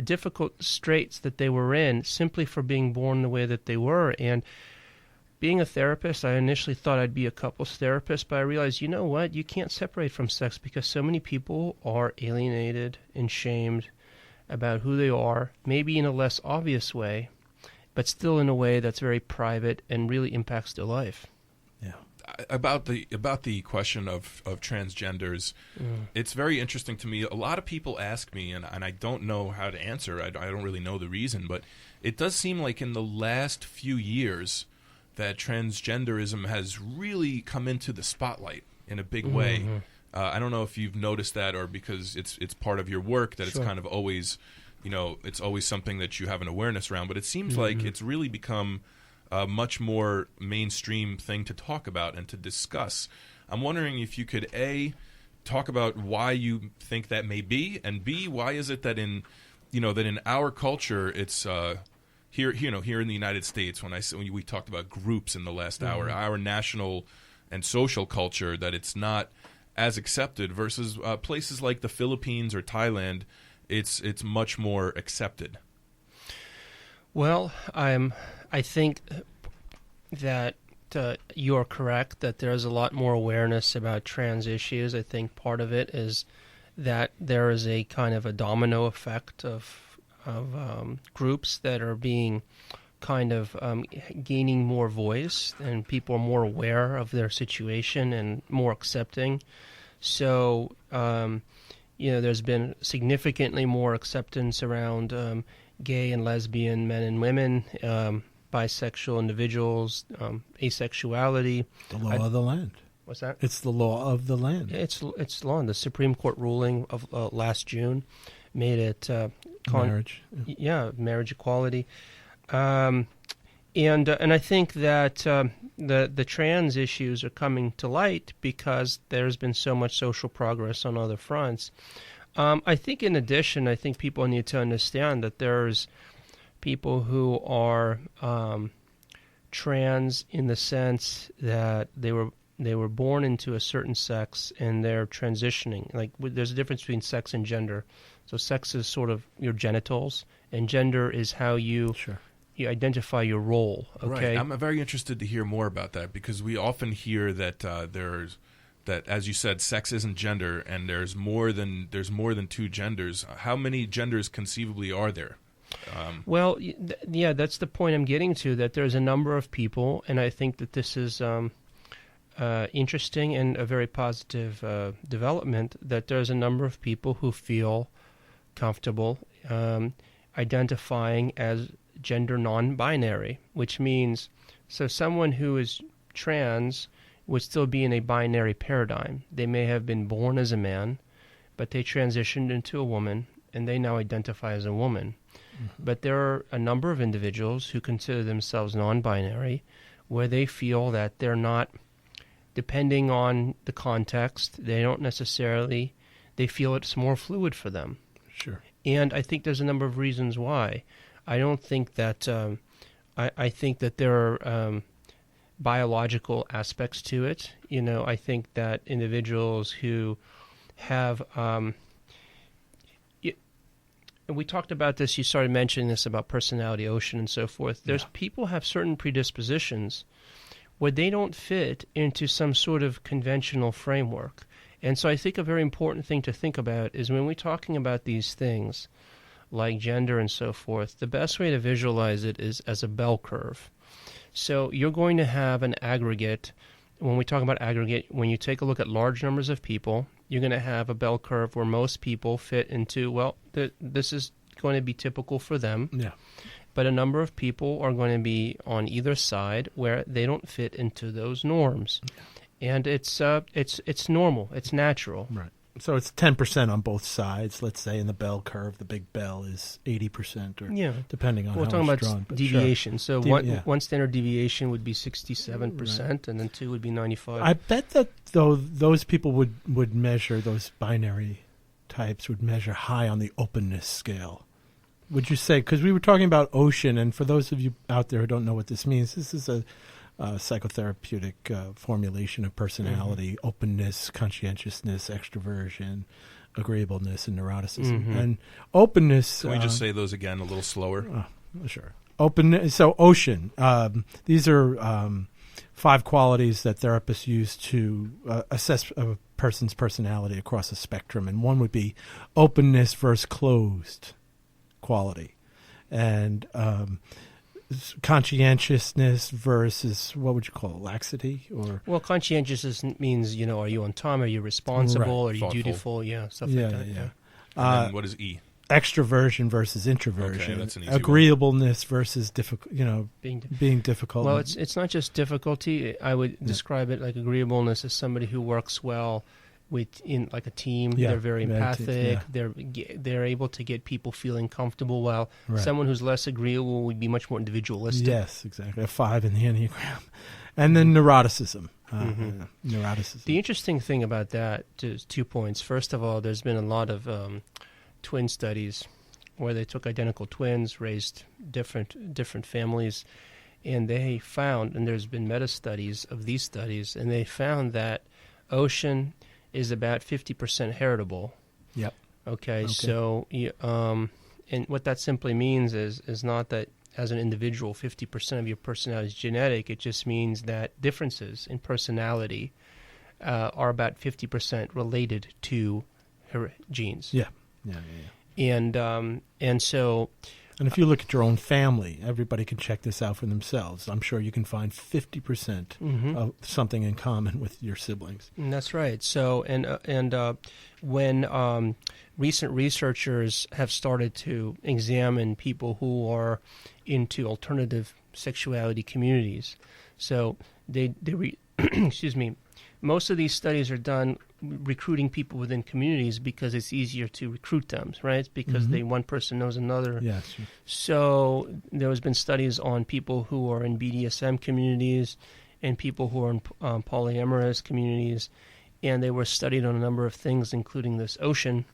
difficult straits that they were in simply for being born the way that they were. And being a therapist, I initially thought I'd be a couples therapist, but I realized, you know what? You can't separate from sex because so many people are alienated and shamed about who they are, maybe in a less obvious way, but still in a way that's very private and really impacts their life. Yeah. About the question of transgenders, it's very interesting to me. A lot of people ask me, and I don't know how to answer. I don't really know the reason, but it does seem like in the last few years that transgenderism has really come into the spotlight in a big way. I don't know if you've noticed that, or because it's part of your work that it's kind of always, it's always something that you have an awareness around. But it seems like it's really become a much more mainstream thing to talk about and to discuss. I'm wondering if you could, A, talk about why you think that may be, and B, why is it that in our culture it's here in the United States, when we talked about groups in the last hour, our national and social culture, that it's not as accepted versus places like the Philippines or Thailand, it's much more accepted. Well, I think that you're correct that there's a lot more awareness about trans issues. I think part of it is that there is a kind of a domino effect of groups that are being kind of gaining more voice, and people are more aware of their situation and more accepting. So, there's been significantly more acceptance around gay and lesbian men and women, bisexual individuals, asexuality. The law of the land. What's that? It's the law of the land. It's law. The Supreme Court ruling of last June made it marriage. Marriage equality, and I think that the trans issues are coming to light because there's been so much social progress on other fronts. I think in addition, I think people need to understand that there's people who are trans in the sense that they were born into a certain sex and they're transitioning. Like, there's a difference between sex and gender. So sex is sort of your genitals, and gender is how you you identify your role. Okay, right. I'm very interested to hear more about that, because we often hear that that, as you said, sex isn't gender, and there's more than two genders. How many genders conceivably are there? Well, yeah, that's the point I'm getting to, that there's a number of people, and I think that this is interesting and a very positive development, that there's a number of people who feel comfortable identifying as gender non-binary, which means, so someone who is trans would still be in a binary paradigm. They may have been born as a man, but they transitioned into a woman, and they now identify as a woman. Mm-hmm. But there are a number of individuals who consider themselves non-binary, where they feel that they're not, depending on the context, they feel it's more fluid for them. Sure. And I think there's a number of reasons why. I don't think that, I think that there are biological aspects to it. I think that individuals who have, we talked about this, you started mentioning this about personality, Ocean, and so forth. People have certain predispositions where they don't fit into some sort of conventional framework. And so I think a very important thing to think about is when we're talking about these things, like gender and so forth, the best way to visualize it is as a bell curve. So you're going to have an aggregate. When we talk about aggregate, when you take a look at large numbers of people, you're going to have a bell curve where most people fit into, well, this is going to be typical for them. Yeah. But a number of people are going to be on either side where they don't fit into those norms. Yeah. And it's normal. It's natural. Right. So it's 10% on both sides. Let's say in the bell curve, the big bell is 80%, or depending on how it's drawn. We're talking about deviation. Sure. So one standard deviation would be 67%, right, and then two would be 95%. I bet that though those people would measure, those binary types would measure high on the openness scale. Would you say? Because we were talking about Ocean, and for those of you out there who don't know what this means, this is a psychotherapeutic formulation of personality: mm-hmm. openness, conscientiousness, extroversion, agreeableness, and neuroticism. Mm-hmm. And openness. Can we just say those again a little slower? Sure. Openness. So Ocean. These are 5 qualities that therapists use to assess a person's personality across a spectrum, and one would be openness versus closed quality, and conscientiousness versus, what would you call it, laxity? Or conscientiousness means, are you on time? Are you responsible? Right. Are you thoughtful? Dutiful? Yeah, stuff like that. Yeah. And then what is E? Extroversion versus introversion. Okay, that's an easy agreeableness versus difficult. Being difficult. Well, it's not just difficulty. I would describe it like agreeableness as somebody who works well in like a team. They're very empathic. They're able to get people feeling comfortable, while someone who's less agreeable would be much more individualistic. Yes, exactly. A 5 in the Enneagram. And then neuroticism. Neuroticism. The interesting thing about that is 2 points. First of all, there's been a lot of twin studies where they took identical twins, raised different families, and they found, and there's been meta-studies of these studies, and they found that Ocean is about 50% heritable. Yep. Okay. So, and what that simply means is not that as an individual, 50% of your personality is genetic. It just means that differences in personality are about 50% related to her genes. Yeah. And so. And if you look at your own family, everybody can check this out for themselves. I'm sure you can find 50% of something in common with your siblings. And that's right. So, when recent researchers have started to examine people who are into alternative sexuality communities, so excuse me, most of these studies are done recruiting people within communities because it's easier to recruit them, right? Because one person knows another. Yes. Sure. So there has been studies on people who are in BDSM communities and people who are in polyamorous communities, and they were studied on a number of things, including this Ocean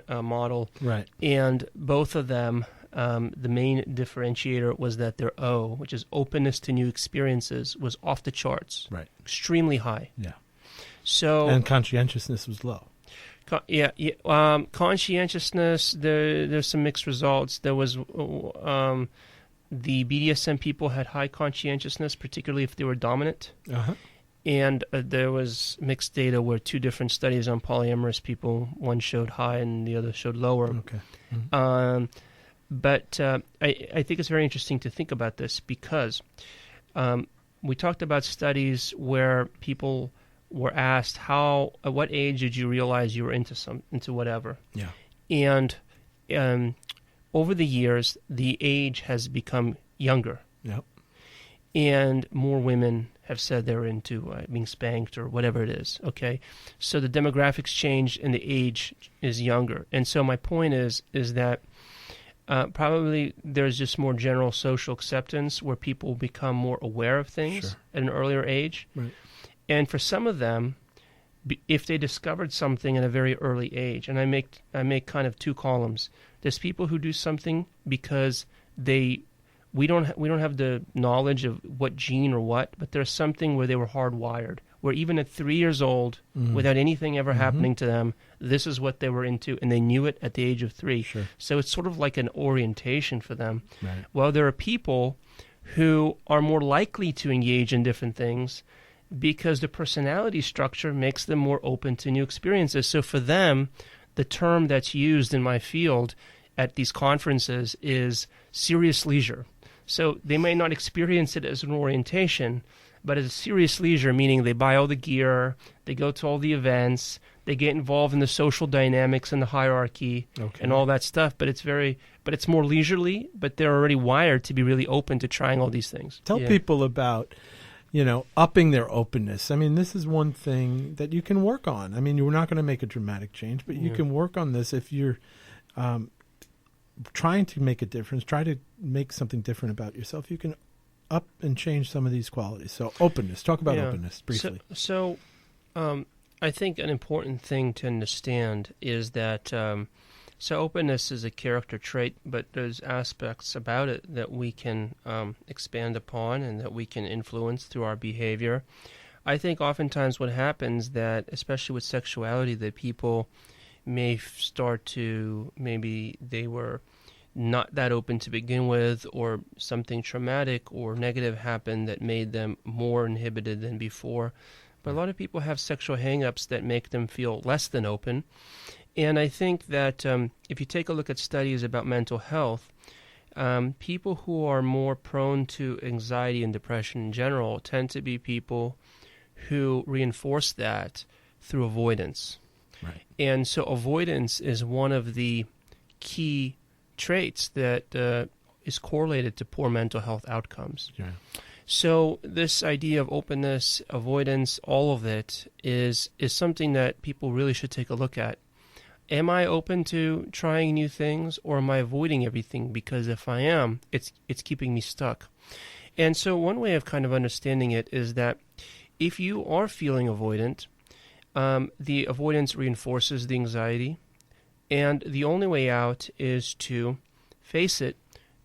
model. Right. And both of them, the main differentiator was that their O, which is openness to new experiences, was off the charts. Right. Extremely high. Yeah. So, and conscientiousness was low. Conscientiousness, there's some mixed results. There was the BDSM people had high conscientiousness, particularly if they were dominant. Uh-huh. And there was mixed data where 2 different studies on polyamorous people, one showed high and the other showed lower. Okay. Mm-hmm. But I think it's very interesting to think about this because we talked about studies where people were asked at what age did you realize you were into whatever. Yeah. And over the years, the age has become younger. Yep. And more women have said they're into being spanked or whatever it is, okay? So the demographics change and the age is younger. And so my point is that probably there's just more general social acceptance where people become more aware of things at an earlier age. Right. And for some of them, if they discovered something at a very early age, and I make kind of 2 columns. There's people who do something because we don't have the knowledge of what gene or what, but there's something where they were hardwired, where even at 3 years old, without anything ever happening to them, this is what they were into, and they knew it at the age of 3. Sure. So it's sort of like an orientation for them. Right. Well, there are people who are more likely to engage in different things because the personality structure makes them more open to new experiences. So for them, the term that's used in my field at these conferences is serious leisure. So they may not experience it as an orientation, but as a serious leisure, meaning they buy all the gear, they go to all the events, they get involved in the social dynamics and the hierarchy and all that stuff. But it's more leisurely, but they're already wired to be really open to trying all these things. Tell people about, upping their openness. I mean, this is one thing that you can work on. I mean, you're not going to make a dramatic change, but you can work on this if you're trying to make a difference, try to make something different about yourself. You can up and change some of these qualities. So openness. Talk about openness briefly. So I think an important thing to understand is that openness is a character trait, but there's aspects about it that we can expand upon and that we can influence through our behavior. I think oftentimes what happens that, especially with sexuality, that people may start to, maybe they were not that open to begin with, or something traumatic or negative happened that made them more inhibited than before. But a lot of people have sexual hang-ups that make them feel less than open. And I think that if you take a look at studies about mental health, people who are more prone to anxiety and depression in general tend to be people who reinforce that through avoidance. Right. And so avoidance is one of the key traits that is correlated to poor mental health outcomes. Yeah. So this idea of openness, avoidance, all of it is something that people really should take a look at. Am I open to trying new things, or am I avoiding everything? Because if I am, it's keeping me stuck. And so one way of kind of understanding it is that if you are feeling avoidant, the avoidance reinforces the anxiety, and the only way out is to face it,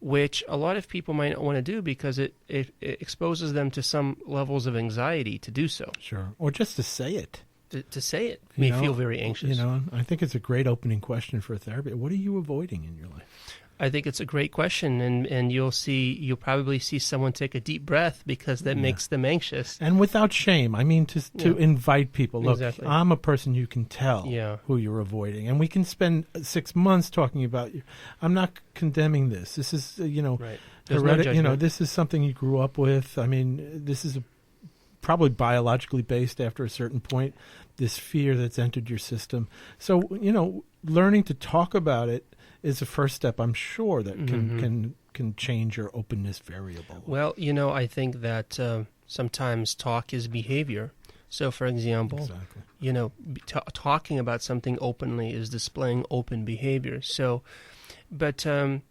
which a lot of people might not want to do because it exposes them to some levels of anxiety to do so. Sure. Or just to say it. To say it may feel very anxious. I think it's a great opening question for therapy. What are you avoiding in your life? I think it's a great question, and you'll probably see someone take a deep breath because that makes them anxious. And without shame. I mean, to invite people. Look, exactly. I'm a person you can tell who you're avoiding. And we can spend 6 months talking about you. I'm not condemning this. This is, right. No judgment. This is something you grew up with. I mean, this is probably biologically based after a certain point, this fear that's entered your system. So, learning to talk about it is the first step, I'm sure, that can change your openness variable. Well, I think that sometimes talk is behavior. So, for example, talking about something openly is displaying open behavior. So, but, for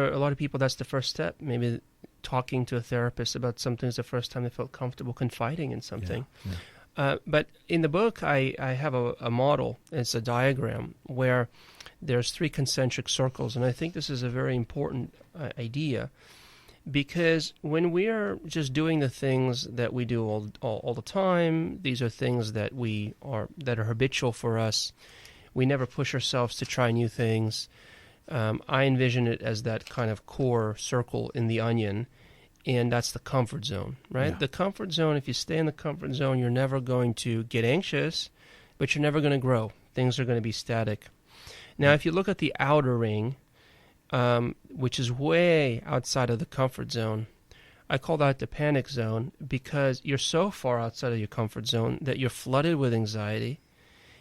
a lot of people, that's the first step. Maybe talking to a therapist about something is the first time they felt comfortable confiding in something. Yeah. But in the book, I have a model. It's a diagram where there's 3 concentric circles, and I think this is a very important idea, because when we are just doing the things that we do all the time, these are things that are habitual for us. We never push ourselves to try new things. I envision it as that kind of core circle in the onion, and that's the comfort zone, right? Yeah. The comfort zone, if you stay in the comfort zone, you're never going to get anxious, but you're never going to grow. Things are going to be static. Now, if you look at the outer ring, which is way outside of the comfort zone, I call that the panic zone because you're so far outside of your comfort zone that you're flooded with anxiety.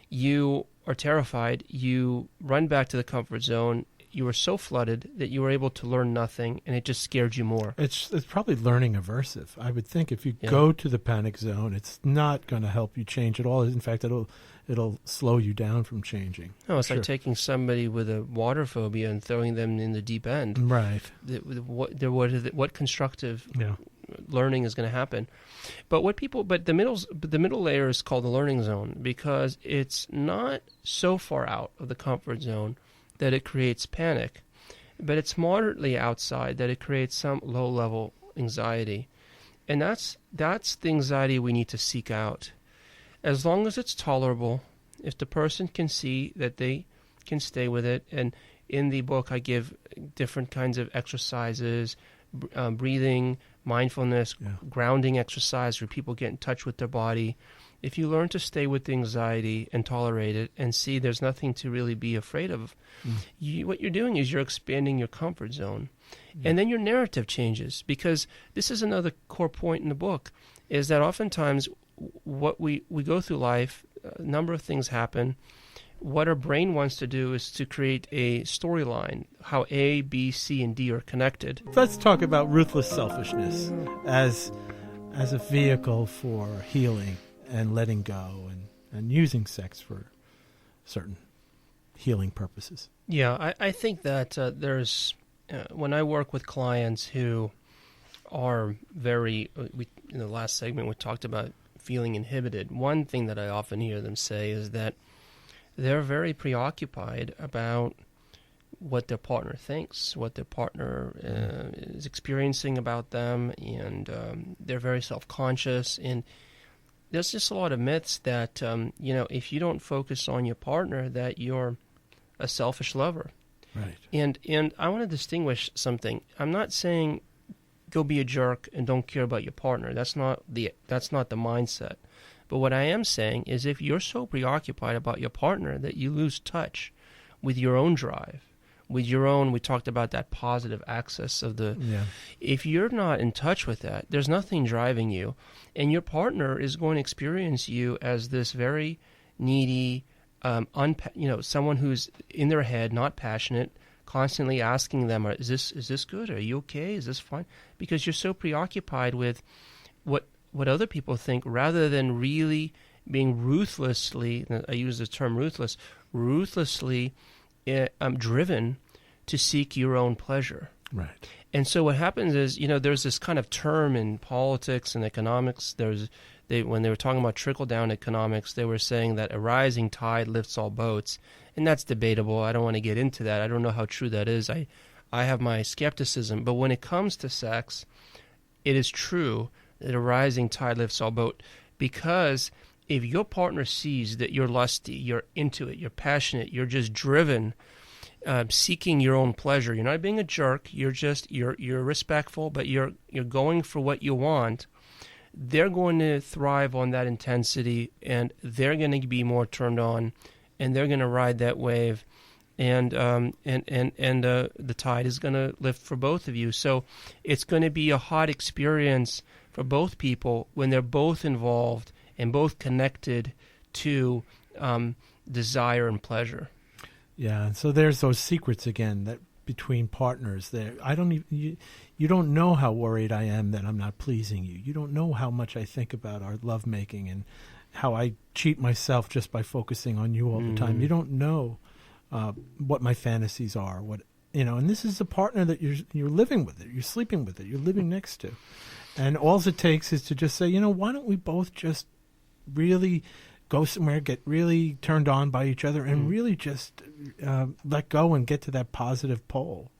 You are terrified. You run back to the comfort zone. You were so flooded that you were able to learn nothing, and it just scared you more. It's probably learning aversive. I would think if you go to the panic zone, it's not going to help you change at all. In fact, it'll slow you down from changing. No, it's like taking somebody with a water phobia and throwing them in the deep end. Right. What constructive learning is going to happen? But the middle layer is called the learning zone because it's not so far out of the comfort zone that it creates panic, but it's moderately outside that it creates some low-level anxiety. And that's the anxiety we need to seek out. As long as it's tolerable, if the person can see that they can stay with it, and in the book I give different kinds of exercises, breathing, mindfulness, grounding exercise where people get in touch with their body. If you learn to stay with the anxiety and tolerate it and see there's nothing to really be afraid of, what you're doing is you're expanding your comfort zone. And then your narrative changes, because this is another core point in the book, is that oftentimes what we go through life, a number of things happen. What our brain wants to do is to create a storyline, how A, B, C, and D are connected. Let's talk about ruthless selfishness as a vehicle for healing and letting go and using sex for certain healing purposes. Yeah, I think that there's, when I work with clients who are very, in the last segment we talked about feeling inhibited, one thing that I often hear them say is that they're very preoccupied about what their partner thinks, what their partner is experiencing about them, and they're very self-conscious. And there's just a lot of myths that, if you don't focus on your partner, that you're a selfish lover. Right. And I want to distinguish something. I'm not saying go be a jerk and don't care about your partner. That's not the mindset. But what I am saying is if you're so preoccupied about your partner that you lose touch with your own drive, with your own, we talked about that positive axis of the, if you're not in touch with that, there's nothing driving you, and your partner is going to experience you as this very needy, someone who's in their head, not passionate, constantly asking them, is this good? Are you okay? Is this fine? Because you're so preoccupied with what other people think, rather than really being ruthlessly, I use the term ruthlessly driven to seek your own pleasure. Right. And so what happens is, there's this kind of term in politics and economics. When they were talking about trickle-down economics, they were saying that a rising tide lifts all boats. And that's debatable. I don't want to get into that. I don't know how true that is. I have my skepticism. But when it comes to sex, it is true that a rising tide lifts all boats, because if your partner sees that you're lusty, you're into it, you're passionate, you're just driven, seeking your own pleasure, you're not being a jerk, you're respectful, but you're going for what you want, they're going to thrive on that intensity, and they're going to be more turned on, and they're going to ride that wave, and the tide is going to lift for both of you. So it's going to be a hot experience for both people when they're both involved and both connected to desire and pleasure. Yeah, so there's those secrets again that between partners. There, you don't know how worried I am that I'm not pleasing you. You don't know how much I think about our lovemaking and how I cheat myself just by focusing on you all the time. You don't know what my fantasies are. And this is a partner that you're living with it, you're sleeping with it, you're living next to. And all it takes is to just say, why don't we both just really go somewhere, get really turned on by each other, and really just let go and get to that positive pole.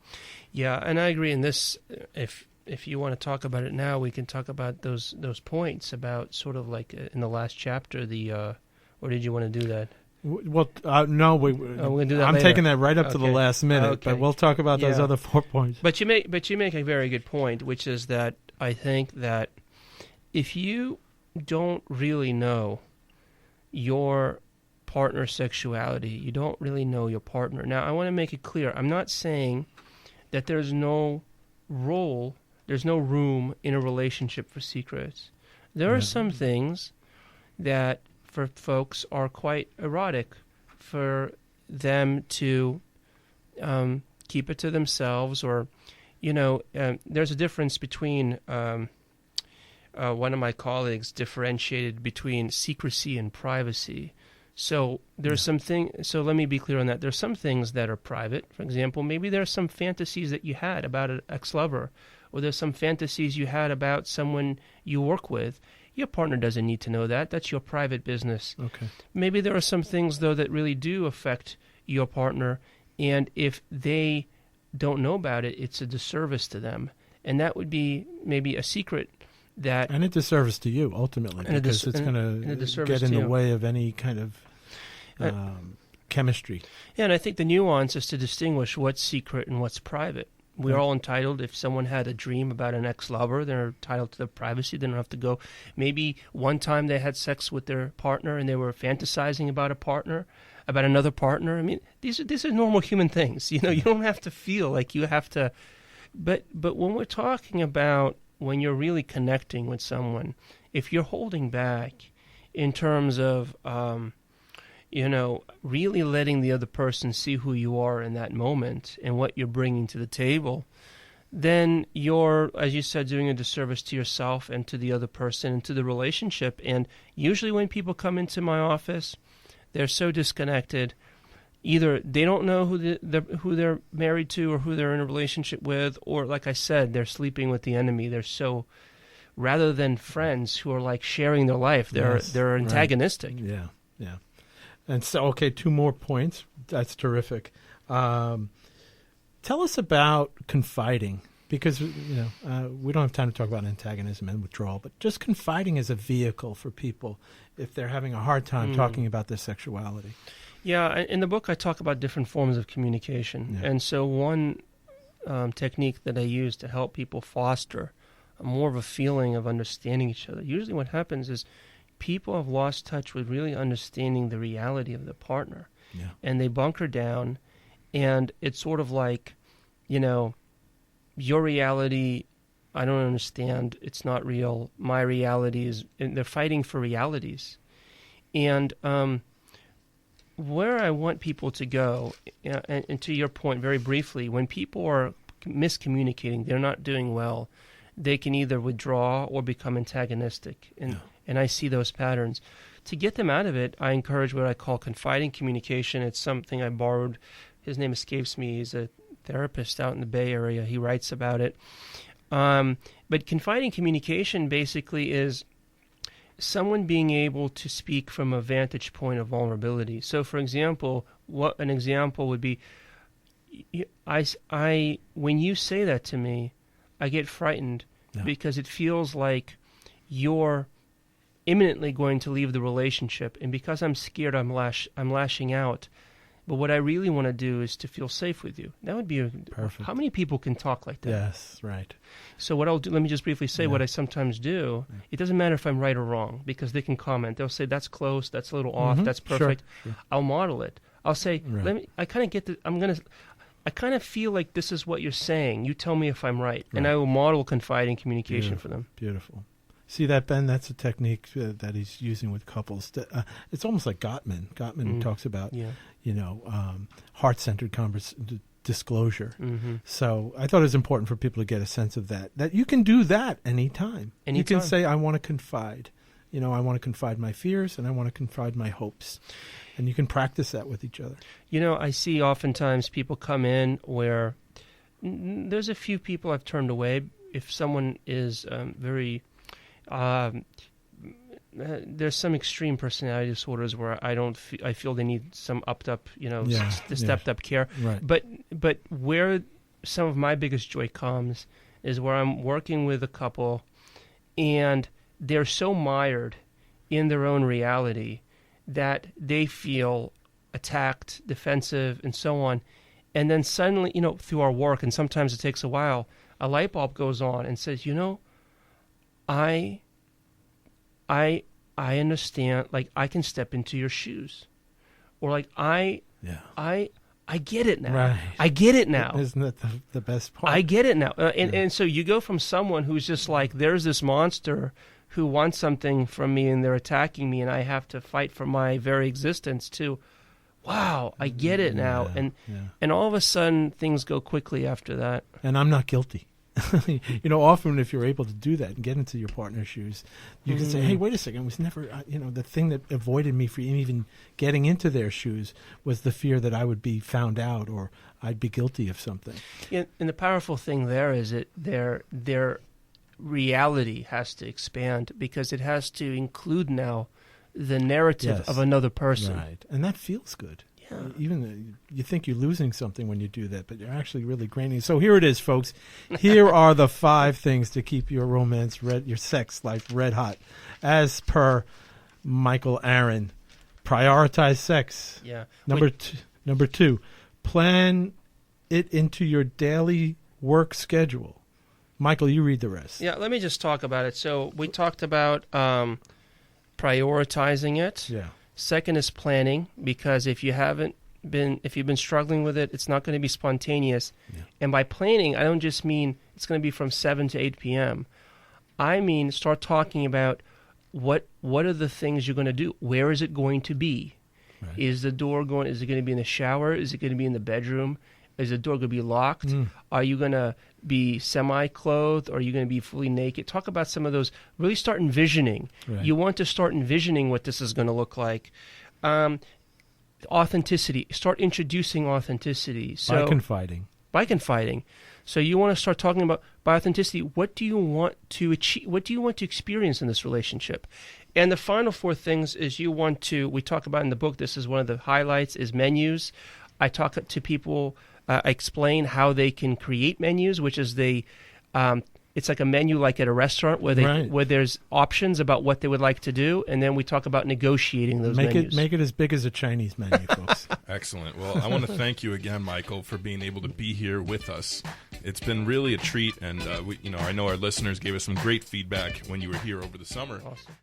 Yeah, and I agree in this. If you want to talk about it now, we can talk about those points about sort of like in the last chapter, or did you want to do that? Well, no, we're gonna do that I'm later. taking that right up to the last minute, Okay. but we'll talk about those other 4 points. But you make a very good point, which is that I think that if you don't really know your partner's sexuality, you don't really know your partner. Now, I want to make it clear. I'm not saying that there's no room in a relationship for secrets. There are some things that for folks are quite erotic for them to keep it to themselves, or, there's a difference between, one of my colleagues differentiated between secrecy and privacy. So there's so let me be clear on that. There's some things that are private. For example, maybe there's some fantasies that you had about an ex-lover, or there's some fantasies you had about someone you work with. Your partner doesn't need to know that. That's your private business. Okay. Maybe there are some things, though, that really do affect your partner, and if they don't know about it, it's a disservice to them. And that would be maybe a secret that... And a disservice to you, ultimately, because it's going to get in the way of any kind of chemistry. Yeah, and I think the nuance is to distinguish what's secret and what's private. We're all entitled. If someone had a dream about an ex-lover, they're entitled to their privacy. They don't have to go. Maybe one time they had sex with their partner and they were fantasizing about another partner. I mean, these are normal human things. You don't have to feel like you have to. But when we're talking about when you're really connecting with someone, if you're holding back in terms of really letting the other person see who you are in that moment and what you're bringing to the table, then you're, as you said, doing a disservice to yourself and to the other person and to the relationship. And usually when people come into my office, they're so disconnected. Either they don't know who they're married to or who they're in a relationship with, or, like I said, they're sleeping with the enemy. They're so, rather than friends who are like sharing their life, they're antagonistic. Right. Yeah. And so, okay, 2 more points. That's terrific. Tell us about confiding, because we don't have time to talk about antagonism and withdrawal, but just confiding as a vehicle for people if they're having a hard time talking about their sexuality. Yeah, in the book I talk about different forms of communication, and so one technique that I use to help people foster more of a feeling of understanding each other. Usually, what happens is people have lost touch with really understanding the reality of the partner. Yeah. And they bunker down, and it's sort of like, your reality, I don't understand, it's not real, my reality is, and they're fighting for realities. And where I want people to go, and to your point very briefly, when people are miscommunicating, they're not doing well, they can either withdraw or become antagonistic. And I see those patterns. To get them out of it, I encourage what I call confiding communication. It's something I borrowed. His name escapes me. He's a therapist out in the Bay Area. He writes about it. But confiding communication basically is someone being able to speak from a vantage point of vulnerability. So, for example, what an example would be, when you say that to me, I get frightened because it feels like you're imminently going to leave the relationship, and because I'm scared, I'm lashing out. But what I really want to do is to feel safe with you. That would be perfect. How many people can talk like that? Yes, right. So what I'll do, let me just briefly say what I sometimes do. It doesn't matter if I'm right or wrong, because they can comment. They'll say, that's close, that's a little off, that's perfect. Sure. I'll model it. I'll say, I kind of get the, I kind of feel like this is what you're saying. You tell me if I'm right. And I will model confiding communication for them. Beautiful. See that, Ben? That's a technique that he's using with couples. It's almost like Gottman. Gottman talks about, heart-centered disclosure. Mm-hmm. So I thought it was important for people to get a sense of that you can do that anytime. You can say, I want to confide. I want to confide my fears, and I want to confide my hopes. And you can practice that with each other. I see oftentimes people come in where there's a few people I've turned away. If someone is very... there's some extreme personality disorders where I feel they need some stepped up care. Right. But where some of my biggest joy comes is where I'm working with a couple and they're so mired in their own reality that they feel attacked, defensive, and so on. And then suddenly, through our work, and sometimes it takes a while, a light bulb goes on and says, I understand, like, I can step into your shoes. Or like, I get it now. Right. I get it now. Isn't that the best part? I get it now. And so you go from someone who's just like, there's this monster who wants something from me and they're attacking me and I have to fight for my very existence, to, wow, I get it now. And all of a sudden things go quickly after that. And I'm not guilty. Often if you're able to do that and get into your partner's shoes, you can say, hey, wait a second, it was never, the thing that avoided me from even getting into their shoes was the fear that I would be found out or I'd be guilty of something. And the powerful thing there is that their reality has to expand, because it has to include now the narrative of another person. Right. And that feels good. Yeah. Even you think you're losing something when you do that, but you're actually really gaining. So here it is, folks. Here are the 5 things to keep your romance, your sex life red hot. As per Michael Aaron, prioritize sex. Yeah. Number 2, plan it into your daily work schedule. Michael, you read the rest. Yeah, let me just talk about it. So we talked about prioritizing it. Yeah. Second is planning, because if you've been struggling with it, it's not going to be spontaneous. Yeah. And by planning, I don't just mean it's going to be from 7 to 8 p.m. I mean, start talking about what are the things you're going to do? Where is it going to be? Right. Is it going to be in the shower? Is it going to be in the bedroom? Is the door going to be locked? Are you going to be semi-clothed, or are you going to be fully naked? Talk about some of those. Really start envisioning. Right. You want to start envisioning what this is going to look like. Authenticity. Start introducing authenticity. By confiding. So you want to start talking about, by authenticity, what do you want to achieve? What do you want to experience in this relationship? And the final 4 things is we talk about in the book, this is one of the highlights, is menus. I talk to people, I explain how they can create menus, which is it's like a menu like at a restaurant where there's options about what they would like to do, and then we talk about negotiating those menus. Make it as big as a Chinese menu, folks. Excellent. Well, I want to thank you again, Michael, for being able to be here with us. It's been really a treat, and I know our listeners gave us some great feedback when you were here over the summer. Awesome.